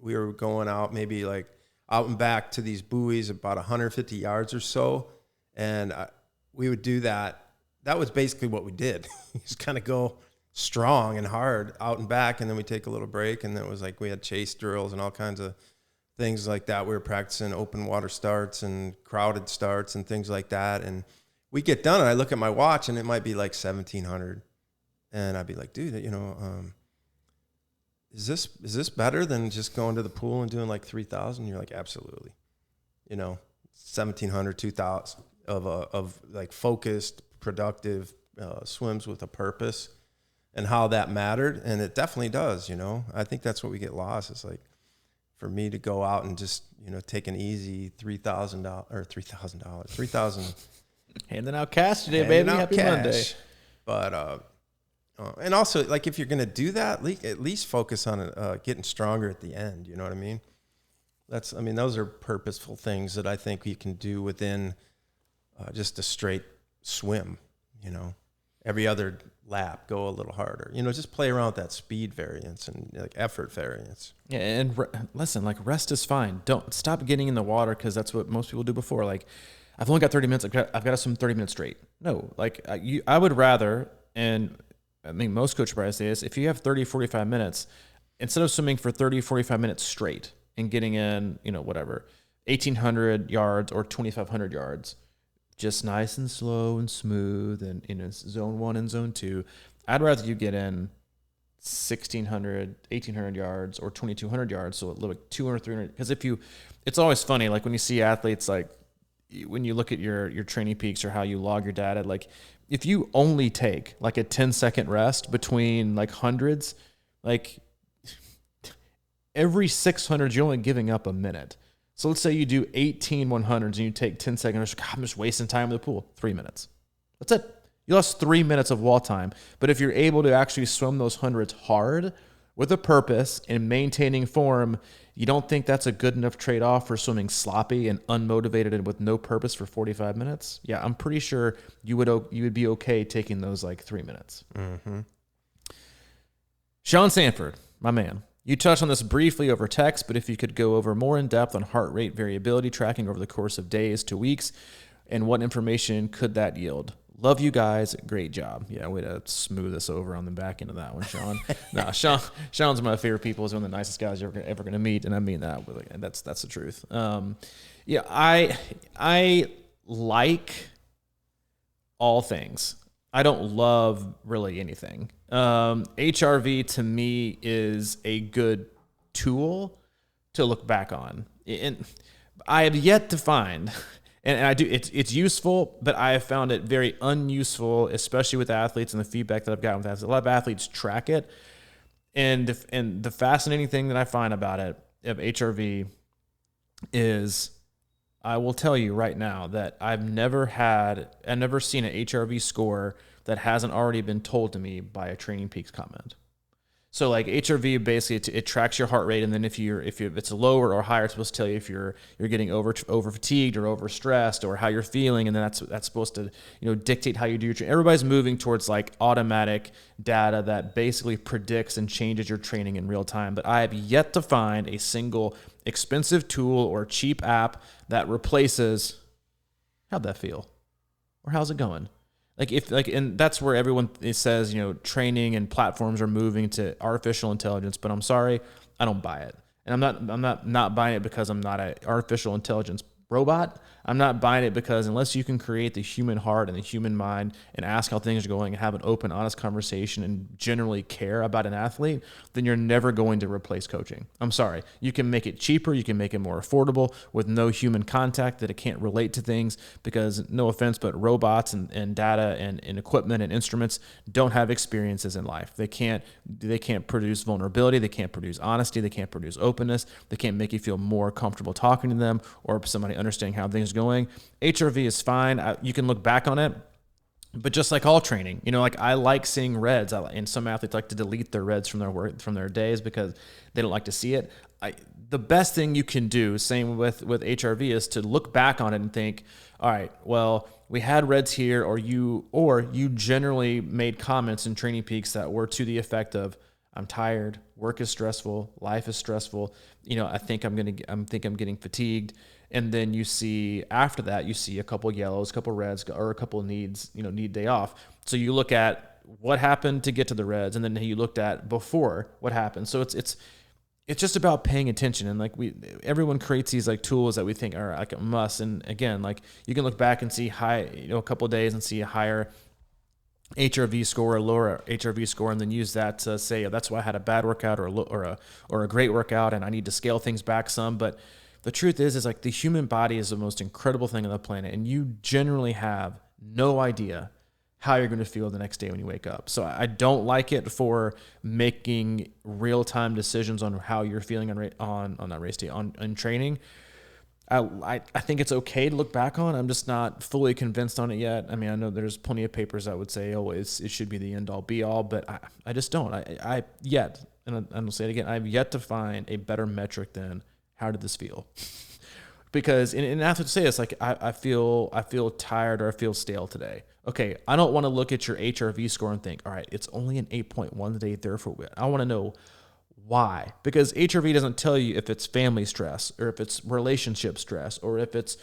we were going out maybe like out and back to these buoys about 150 yards or so. And we would do that. That was basically what we did. Just kind of go strong and hard out and back. And then we take a little break. And then it was like we had chase drills and all kinds of things like that. We were practicing open water starts and crowded starts and things like that. And we get done and I look at my watch and it might be like 1,700. And I'd be like, dude, is this better than just going to the pool and doing like 3,000? You're like, absolutely. 1,700, 2,000 of like focused, productive swims with a purpose and how that mattered. And it definitely does, I think that's what we get lost. It's like, for me to go out and just, take an easy $3,000 or $3,000. Handing out cash today, baby. Happy Monday. But, and also, like, if you're going to do that, at least focus on getting stronger at the end. You know what I mean? Those are purposeful things that I think you can do within just a straight swim, every other lap, go a little harder, just play around with that speed variance and like effort variance. Yeah. And listen, like rest is fine. Don't stop getting in the water. Cause that's what most people do before. Like I've only got 30 minutes. I've got to swim 30 minutes straight. No, like I would rather, and I think most coach probably say this, if you have 30, 45 minutes, instead of swimming for 30, 45 minutes straight and getting in, 1,800 yards or 2,500 yards, just nice and slow and smooth and, zone 1 and zone 2, I'd rather you get in 1,600, 1,800 yards or 2,200 yards. So a little like 200, 300, because it's always funny. Like when you see athletes, like when you look at your training peaks or how you log your data, like if you only take like a 10-second rest between like hundreds, like every 600, you're only giving up a minute. So let's say you do 18 100s and you take 10 seconds. God, I'm just wasting time in the pool. 3 minutes. That's it. You lost 3 minutes of wall time. But if you're able to actually swim those hundreds hard with a purpose and maintaining form, you don't think that's a good enough trade-off for swimming sloppy and unmotivated and with no purpose for 45 minutes? Yeah, I'm pretty sure you would be okay taking those like 3 minutes. Mm-hmm. Sean Sanford, my man. You touched on this briefly over text, but if you could go over more in depth on heart rate variability tracking over the course of days to weeks, and what information could that yield? Love you guys. Great job. Yeah, way to smooth us over on the back end of that one, Sean. No, Sean's one of my favorite people. He's one of the nicest guys you're ever going to meet, and I mean that. And that's the truth. Yeah, I like all things. I don't love really anything. HRV to me is a good tool to look back on. I have yet to find, and I do, it's useful, but I have found it very unuseful, especially with athletes and the feedback that I've gotten with athletes. A lot of athletes track it. And the fascinating thing that I find about it, of HRV, is I will tell you right now that I've never seen an HRV score that hasn't already been told to me by a Training Peaks comment. So like HRV, basically it tracks your heart rate, and then if it's lower or higher, it's supposed to tell you if you're getting over fatigued or over stressed or how you're feeling, and then that's supposed to dictate how you do your training. Everybody's moving towards like automatic data that basically predicts and changes your training in real time. But I have yet to find a single expensive tool or cheap app that replaces how'd that feel or how's it going. And that's where everyone says, training and platforms are moving to artificial intelligence, but I'm sorry, I don't buy it. And I'm not buying it because I'm not an artificial intelligence robot. I'm not buying it because unless you can create the human heart and the human mind and ask how things are going and have an open, honest conversation and generally care about an athlete, then you're never going to replace coaching. I'm sorry. You can make it cheaper. You can make it more affordable with no human contact that it can't relate to things because, no offense, but robots and data and equipment and instruments don't have experiences in life. They can't produce vulnerability. They can't produce honesty. They can't produce openness. They can't make you feel more comfortable talking to them or somebody understanding how things are going. HRV is fine. You can look back on it, but just like all training, like I like seeing reds, and some athletes like to delete their reds from their work, from their days because they don't like to see it. The best thing you can do, same with HRV, is to look back on it and think, all right, well, we had reds here, or you generally made comments in Training Peaks that were to the effect of, I'm tired, work is stressful, life is stressful, I think I'm getting fatigued. And then you see after that, a couple yellows, a couple reds, or a couple needs, need day off. So you look at what happened to get to the reds, and then you looked at before what happened. So it's just about paying attention. And like everyone creates these like tools that we think are like a must. And again, like you can look back and see a couple of days and see a higher HRV score or lower HRV score, and then use that to say, that's why I had a bad workout or a great workout, and I need to scale things back some. But the truth is like the human body is the most incredible thing on the planet, and you generally have no idea how you're going to feel the next day when you wake up. So I don't like it for making real-time decisions on how you're feeling on that race day, on training. I think it's okay to look back on. I'm just not fully convinced on it yet. I mean, I know there's plenty of papers that would say, it should be the end-all be-all, but I just don't. I yet, and I'll say it again, I've yet to find a better metric than how did this feel? Because in athletes say this, like I feel tired or I feel stale today. Okay, I don't want to look at your HRV score and think, all right, it's only an 8.1 today, therefore I want to know why. Because HRV doesn't tell you if it's family stress or if it's relationship stress or if it's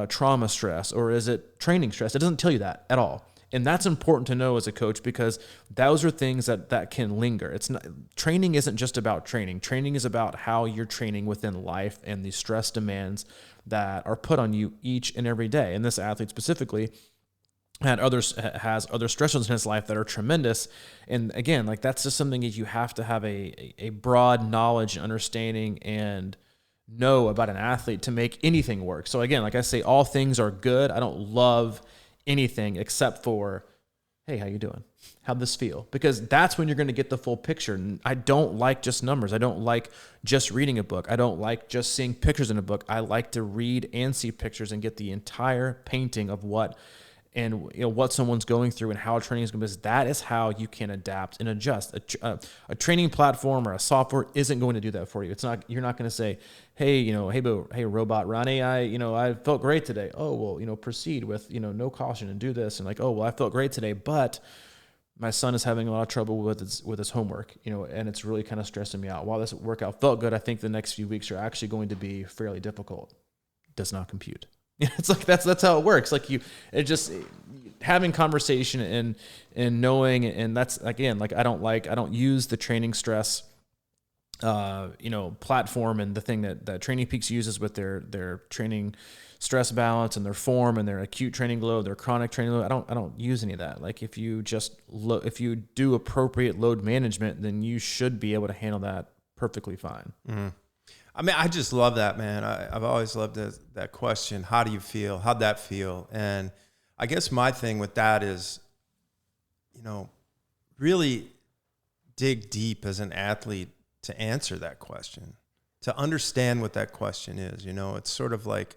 trauma stress or is it training stress. It doesn't tell you that at all. And that's important to know as a coach because those are things that can linger. It's not, training isn't just about training. Training is about how you're training within life and the stress demands that are put on you each and every day. And this athlete specifically has other stressors in his life that are tremendous. And again, like that's just something that you have to have a broad knowledge and understanding and know about an athlete to make anything work. So again, like I say, all things are good. I don't love anything except for, hey, how you doing? How'd this feel? Because that's when you're going to get the full picture. I don't like just numbers. I don't like just reading a book. I don't like just seeing pictures in a book. I like to read and see pictures and get the entire painting of what someone's going through and how training is going to be. That is how you can adapt and adjust. A training platform or a software isn't going to do that for you. It's not. You're not going to say, hey, hey, robot Ronnie, I felt great today. Oh, well, proceed with, no caution and do this. And like, oh, well, I felt great today, but my son is having a lot of trouble with his homework, and it's really kind of stressing me out. While this workout felt good, I think the next few weeks are actually going to be fairly difficult. Does not compute. It's like that's how it works. Like having conversation and knowing, and that's again, like I don't use the training stress platform and the thing that Training Peaks uses with their training stress balance and their form and their acute training load, their chronic training load. I don't use any of that. Like if you do appropriate load management, then you should be able to handle that perfectly fine. Mm-hmm. I mean, I just love that, man. I've always loved that question. How do you feel? How'd that feel? And I guess my thing with that is, really dig deep as an athlete to answer that question, to understand what that question is. It's sort of like,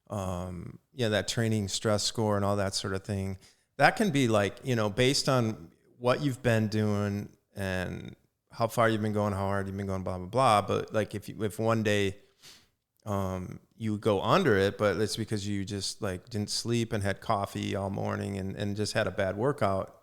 that training stress score and all that sort of thing. That can be like, based on what you've been doing and how far you've been going, how hard you've been going, blah, blah, blah. But like if one day you go under it, but it's because you just like didn't sleep and had coffee all morning and just had a bad workout,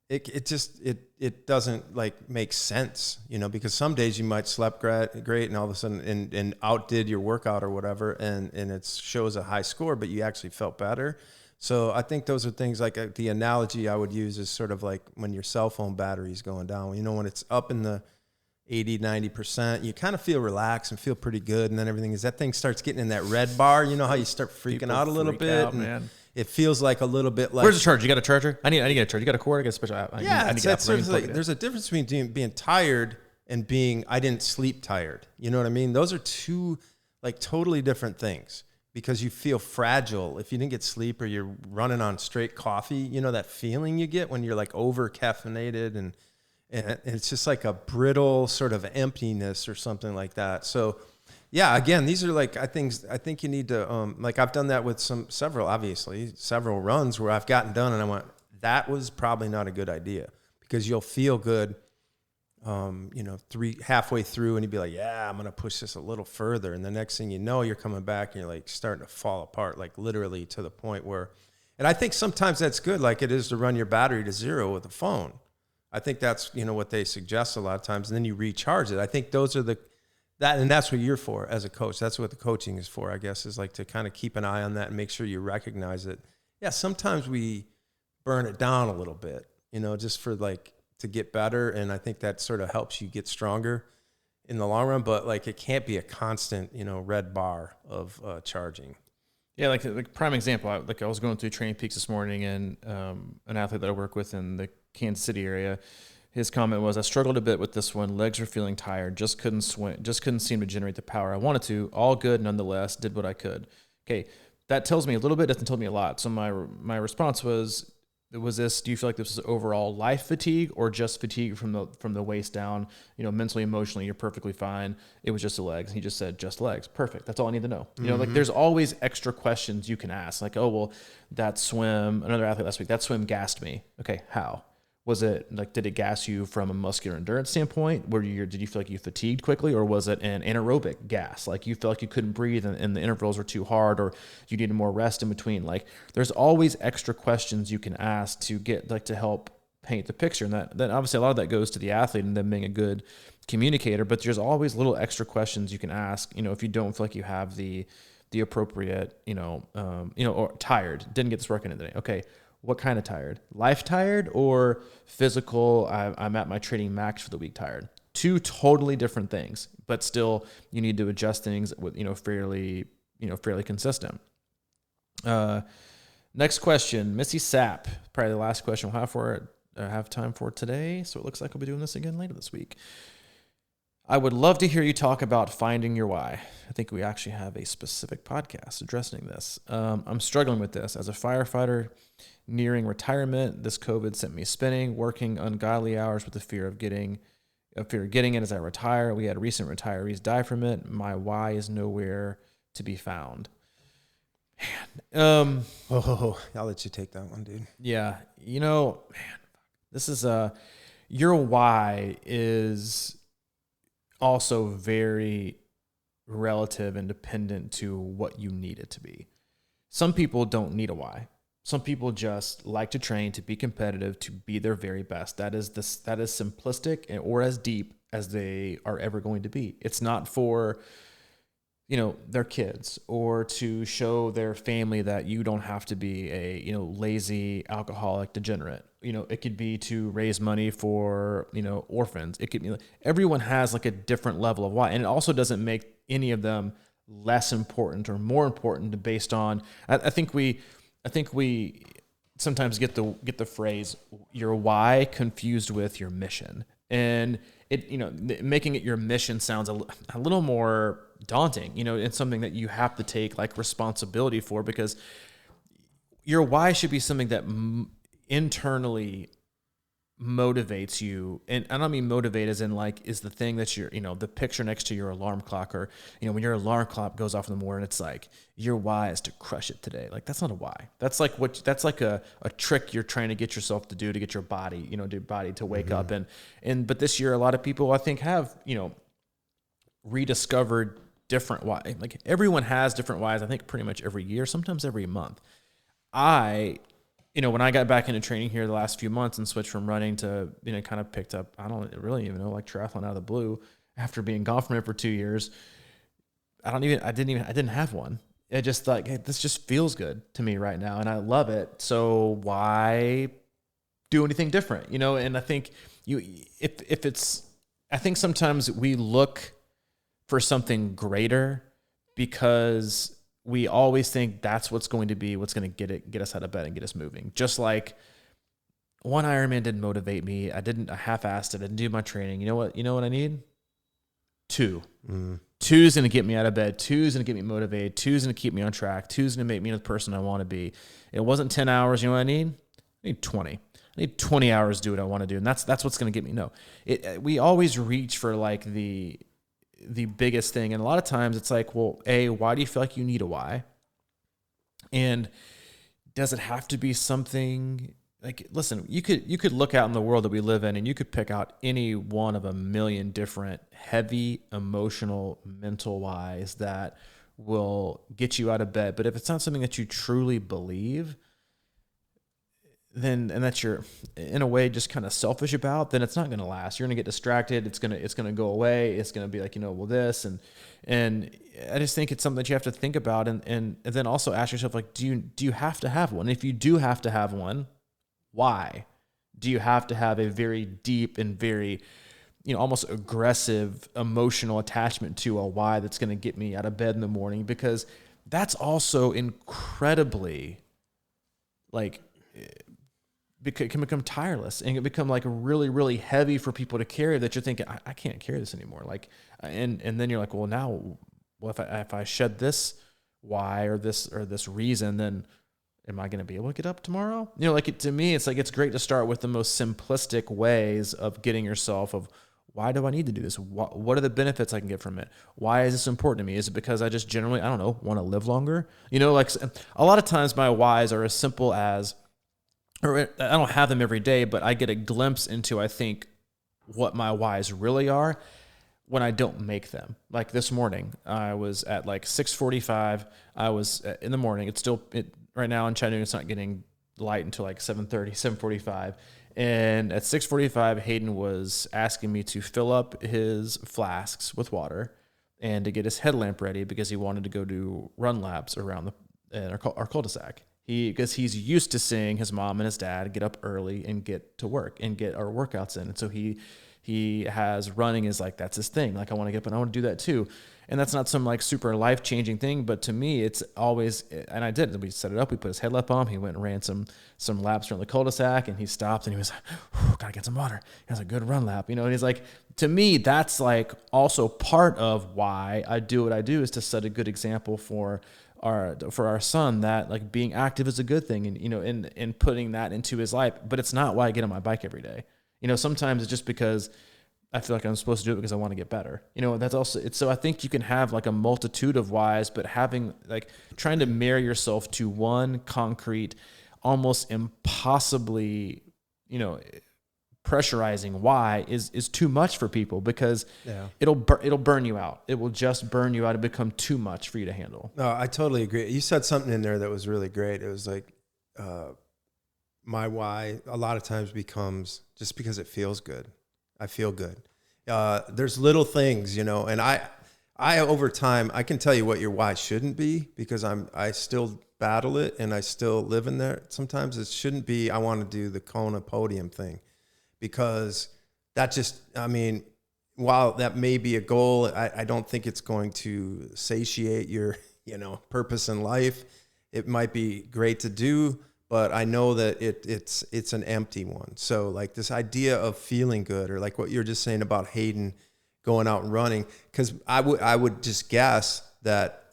it doesn't like make sense, because some days you might slept great and all of a sudden and outdid your workout or whatever, and it shows a high score, but you actually felt better. So I think those are things like the analogy I would use is sort of like when your cell phone battery is going down. When it's up in the 80, 90%, you kind of feel relaxed and feel pretty good. And then as that thing starts getting in that red bar, how you start freaking out a little bit. Man. It feels like a little bit like... Where's the charger? You got a charger? I need to get a charger. You got a cord? I got a special app. There's a difference between being tired and being, I didn't sleep tired. You know what I mean? Those are two like totally different things. Because you feel fragile if you didn't get sleep or you're running on straight coffee, that feeling you get when you're like over caffeinated and it's just like a brittle sort of emptiness or something like that. So yeah, again, these are like, I think you need to, like I've done that with several runs where I've gotten done and I went, that was probably not a good idea, because you'll feel good halfway through and you'd be like, yeah, I'm going to push this a little further. And the next thing you know, you're coming back and you're like starting to fall apart, like literally to the point where, and I think sometimes that's good. Like it is to run your battery to zero with a phone. I think that's, what they suggest a lot of times. And then you recharge it. I think those are and that's what you're for as a coach. That's what the coaching is for, I guess, is like to kind of keep an eye on that and make sure you recognize it. Yeah. Sometimes we burn it down a little bit, just for like, to get better, and I think that sort of helps you get stronger in the long run. But like it can't be a constant, red bar of charging. Yeah, like prime example. I was going through Training Peaks this morning, and an athlete that I work with in the Kansas City area, his comment was, "I struggled a bit with this one. Legs are feeling tired. Just couldn't swim. Just couldn't seem to generate the power I wanted to. All good, nonetheless. Did what I could." Okay, that tells me a little bit. Doesn't tell me a lot. So my response was this, do you feel like this was overall life fatigue or just fatigue from the waist down, mentally, emotionally, you're perfectly fine. It was just the legs. He just said, just legs. Perfect. That's all I need to know. Like there's always extra questions you can ask. Like, oh, well, that swim, another athlete last week, that swim gassed me. Okay. How? Was it like, did it gas you from a muscular endurance standpoint? Did you feel like you fatigued quickly, or was it an anaerobic gas? Like you felt like you couldn't breathe and the intervals were too hard, or you needed more rest in between? Like there's always extra questions you can ask to get to help paint the picture. And that obviously a lot of that goes to the athlete and them being a good communicator, but there's always little extra questions you can ask, if you don't feel like you have the appropriate, or tired, didn't get this work in today. Okay. What kind of tired? Life tired or physical? I'm at my training max for the week tired. Two totally different things, but still you need to adjust things with, fairly consistent. Next question, Missy Sapp, probably the last question we'll have time for today. So it looks like we'll be doing this again later this week. I would love to hear you talk about finding your why. I think we actually have a specific podcast addressing this. I'm struggling with this as a firefighter nearing retirement. This COVID sent me spinning, working ungodly hours with the fear of getting it as I retire. We had recent retirees die from it. My why is nowhere to be found. Man, I'll let you take that one, dude. Yeah, this is your why is also very relative and dependent to what you need it to be. Some people don't need a why. Some people just like to train, to be competitive, to be their very best. That is simplistic or as deep as they are ever going to be. It's not for, their kids or to show their family that you don't have to be a, lazy alcoholic degenerate. It could be to raise money for, orphans. It could be, everyone has like a different level of why. And it also doesn't make any of them less important or more important based on, I think we sometimes get the phrase your why confused with your mission. And it, making it your mission sounds a little more daunting. It's something that you have to take like responsibility for, because your why should be something that internally motivates you. And I don't mean motivate as in like is the thing that you're, the picture next to your alarm clock, or when your alarm clock goes off in the morning, it's like your why is to crush it today. Like that's not a why. That's like that's like a trick you're trying to get yourself to do to get your body, to wake up. But this year a lot of people I think have rediscovered different why. Like everyone has different whys, I think pretty much every year, sometimes every month. When I got back into training here the last few months and switched from running to, kind of picked up, I don't really even know, like triathlon out of the blue after being gone from it for 2 years. I didn't have one. I just thought, hey, this just feels good to me right now and I love it. So why do anything different? And I think I think sometimes we look for something greater because we always think that's what's going to get us out of bed and get us moving. Just like one Ironman didn't motivate me. I half-assed it. I didn't do my training. You know what I need? 2. 2 is going to get me out of bed. 2 is going to get me motivated. 2 is going to keep me on track. 2 is going to make me the person I want to be. It wasn't 10 hours. You know what I need? I need 20. I need 20 hours to do what I want to do. And that's what's going to get me. No, we always reach for like the biggest thing. And a lot of times it's like, well, why do you feel like you need a why? And does it have to be something like, listen, you could look out in the world that we live in and you could pick out any one of a million different heavy emotional mental whys that will get you out of bed. But if it's not something that you truly believe, then, and that you're in a way just kind of selfish about, then it's not going to last. You're going to get distracted. It's going to go away. It's going to be like, well, this, and I just think it's something that you have to think about. And then also ask yourself, like, do you have to have one? If you do have to have one, why do you have to have a very deep and very, almost aggressive emotional attachment to a why that's going to get me out of bed in the morning? Because that's also incredibly like, it can become tireless and it can become like really, really heavy for people to carry, that you're thinking, I can't carry this anymore. Like, and then you're like, well, now, if I shed this why or this reason, then am I going to be able to get up tomorrow? To me, it's like, it's great to start with the most simplistic ways of getting yourself of, why do I need to do this? What are the benefits I can get from it? Why is this important to me? Is it because I just generally, I don't know, want to live longer? Like a lot of times my whys are as simple as, or I don't have them every day, but I get a glimpse into, I think, what my whys really are when I don't make them. Like this morning, I was at like 6:45. I was in the morning. It's still right now in Chattanooga. It's not getting light until like 7:30, 7:45. And at 6:45, Hayden was asking me to fill up his flasks with water and to get his headlamp ready because he wanted to go do run laps around our cul-de-sac. Because he's used to seeing his mom and his dad get up early and get to work and get our workouts in. And so he has running is like, that's his thing. Like, I want to get up and I want to do that too. And that's not some like super life-changing thing, but to me, it's always, and I did, we set it up, we put his headlamp on, he went and ran some laps around the cul-de-sac, and he stopped and he was like, gotta get some water. He has a good run lap, and he's like, to me, that's like also part of why I do what I do, is to set a good example for our son, that like being active is a good thing, and and putting that into his life. But it's not why I get on my bike every day. Sometimes it's just because I feel like I'm supposed to do it because I want to get better. That's also, it's, so I think you can have like a multitude of whys, but having like trying to marry yourself to one concrete, almost impossibly, pressurizing why is too much for people, because it'll burn you out. It will just burn you out and become too much for you to handle. No, I totally agree. You said something in there that was really great. It was like, my why a lot of times becomes just because it feels good. I feel good. There's little things, and I over time, I can tell you what your why shouldn't be, because I still battle it and I still live in there. Sometimes it shouldn't be, I want to do the Kona podium thing, because that just, while that may be a goal, I don't think it's going to satiate your, purpose in life. It might be great to do, but I know that it's an empty one. So like this idea of feeling good, or like what you're just saying about Hayden going out and running, because I would just guess that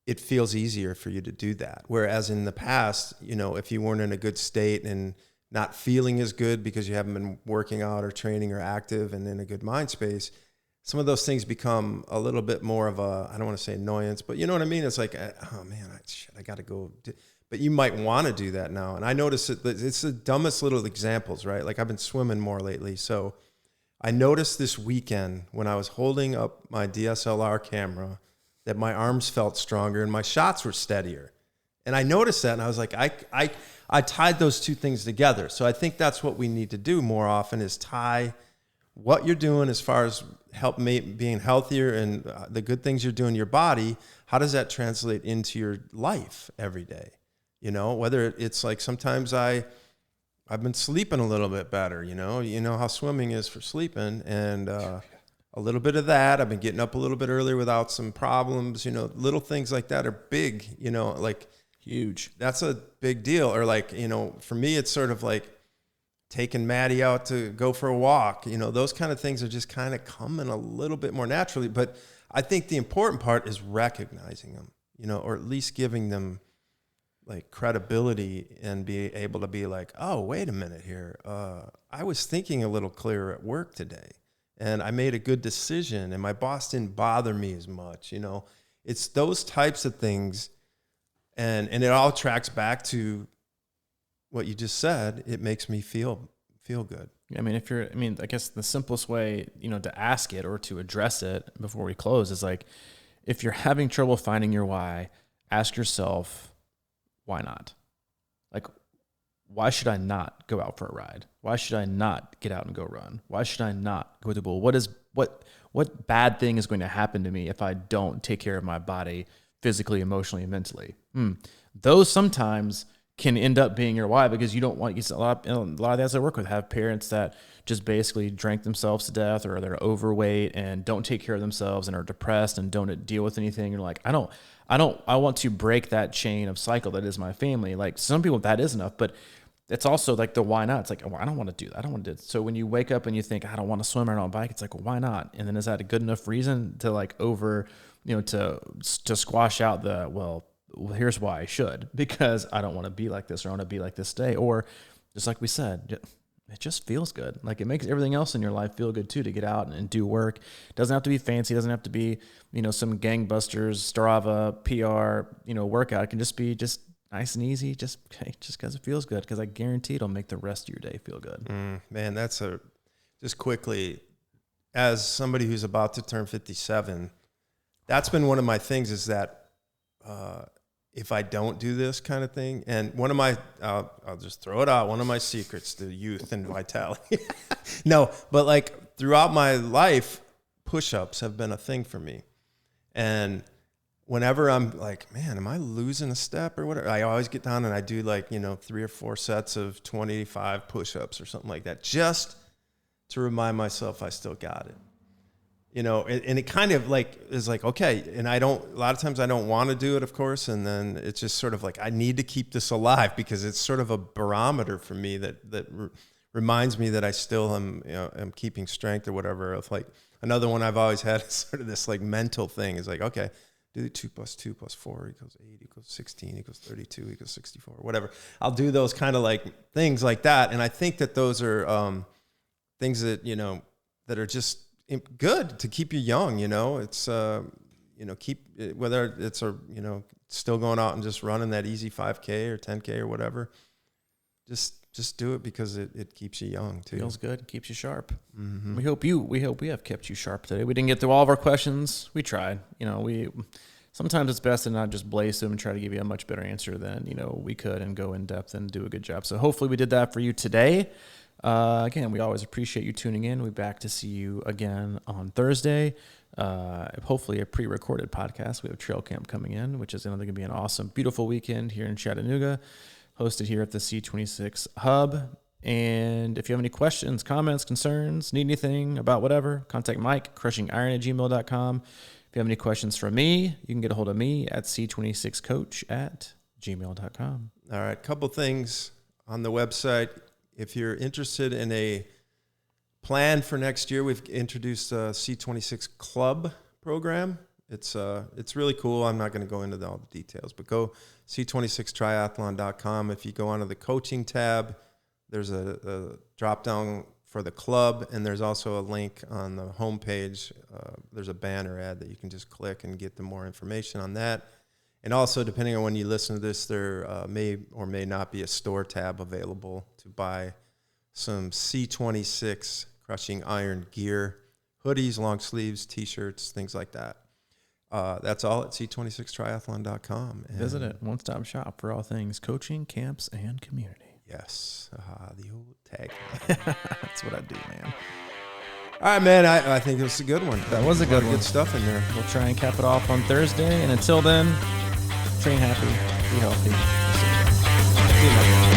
it feels easier for you to do that. Whereas in the past, you know, if you weren't in a good state and not feeling as good because you haven't been working out or training or active and in a good mind space, some of those things become a little bit more of a, I don't want to say annoyance, but you know what I mean? It's like, oh man, I got to go. But you might want to do that now. And I notice it's the dumbest little examples, right? Like I've been swimming more lately. So I noticed this weekend when I was holding up my DSLR camera that my arms felt stronger and my shots were steadier. And I noticed that, and I was like, I tied those two things together. So I think that's what we need to do more often, is tie what you're doing as far as being healthier and the good things you're doing in your body. How does that translate into your life every day? You know, whether it's like sometimes I've been sleeping a little bit better, you know how swimming is for sleeping, and a little bit of that. I've been getting up a little bit earlier without some problems, you know, little things like that are big, you know, like huge. That's a big deal. Or like, you know, for me, it's sort of like taking Maddie out to go for a walk, you know, those kind of things are just kind of coming a little bit more naturally. But I think the important part is recognizing them, you know, or at least giving them like credibility and be able to be like, oh, wait a minute here. I was thinking a little clearer at work today, and I made a good decision, and my boss didn't bother me as much. You know, it's those types of things. And it all tracks back to what you just said. It makes me feel good. I mean, I guess the simplest way, you know, to ask it or to address it before we close is like, if you're having trouble finding your why, ask yourself, why not? Like, why should I not go out for a ride? Why should I not get out and go run? Why should I not go to the pool? What bad thing is going to happen to me if I don't take care of my body physically, emotionally, and mentally? Those sometimes can end up being your why, because you don't want, a lot of the guys I work with have parents that just basically drank themselves to death, or they're overweight and don't take care of themselves and are depressed and don't deal with anything. You're like, I want to break that chain of cycle that is my family. Like some people that is enough, but it's also like the why not. It's like, oh, I don't want to do that. I don't want to do it. So when you wake up and you think, I don't want to swim or I don't bike, it's like, well, why not? And then is that a good enough reason to like to squash out the, well, here's why I should, because I don't want to be like this, or I want to be like this today. Or just like we said, it just feels good. Like it makes everything else in your life feel good too, to get out and do work. It doesn't have to be fancy. It doesn't have to be, you know, some gangbusters, Strava, PR, you know, workout. It can just be just nice and easy, just because it feels good, because I guarantee it'll make the rest of your day feel good. Man, just quickly, as somebody who's about to turn 57, that's been one of my things, is that if I don't do this kind of thing, and one of my, I'll just throw it out, one of my secrets to youth and vitality. No, but like throughout my life, push-ups have been a thing for me. And whenever I'm like, man, am I losing a step or whatever, I always get down and I do like, you know, 3 or 4 sets of 25 push-ups or something like that, just to remind myself I still got it. You know, and it kind of like is like, okay. And a lot of times I don't want to do it, of course. And then it's just sort of like, I need to keep this alive, because it's sort of a barometer for me that reminds me that I still am keeping strength or whatever. Of like, another one I've always had is sort of this like mental thing is like, okay, do 2 + 2 + 4 = 8 = 16 = 32 = 64, whatever. I'll do those kind of like things like that. And I think that those are things that, you know, that are just good to keep you young. You know, it's you know, whether it's still going out and just running that easy 5K or 10K or whatever, just do it, because it keeps you young too. Feels good, keeps you sharp. Mm-hmm. We hope we have kept you sharp today. We didn't get through all of our questions. We tried. You know, sometimes it's best to not just blaze them and try to give you a much better answer than, you know, we could, and go in depth and do a good job. So hopefully we did that for you today. Again, we always appreciate you tuning in. We'll be back to see you again on Thursday. Hopefully a pre-recorded podcast. We have Trail Camp coming in, which is going to be an awesome, beautiful weekend here in Chattanooga, hosted here at the C26 Hub. And if you have any questions, comments, concerns, need anything about whatever, contact Mike, crushingiron@gmail.com. If you have any questions for me, you can get a hold of me at C26coach@gmail.com. gmail.com. All right, couple things on the website. If you're interested in a plan for next year, we've introduced a C26 Club program. It's really cool. I'm not going to go into all the details, but go c26triathlon.com. If you go onto the coaching tab, there's a drop down for the club, and there's also a link on the homepage. There's a banner ad that you can just click and get the more information on that. And also, depending on when you listen to this, there may or may not be a store tab available to buy some C26 crushing iron gear, hoodies, long sleeves, T-shirts, things like that. That's all at c26triathlon.com. Visit it. One-stop shop for all things coaching, camps, and community. Yes. The old tag. That's what I do, man. All right, man. I think it was a good one. That was a good one. Good stuff in there. We'll try and cap it off on Thursday. And until then, train happy, be healthy. See you later.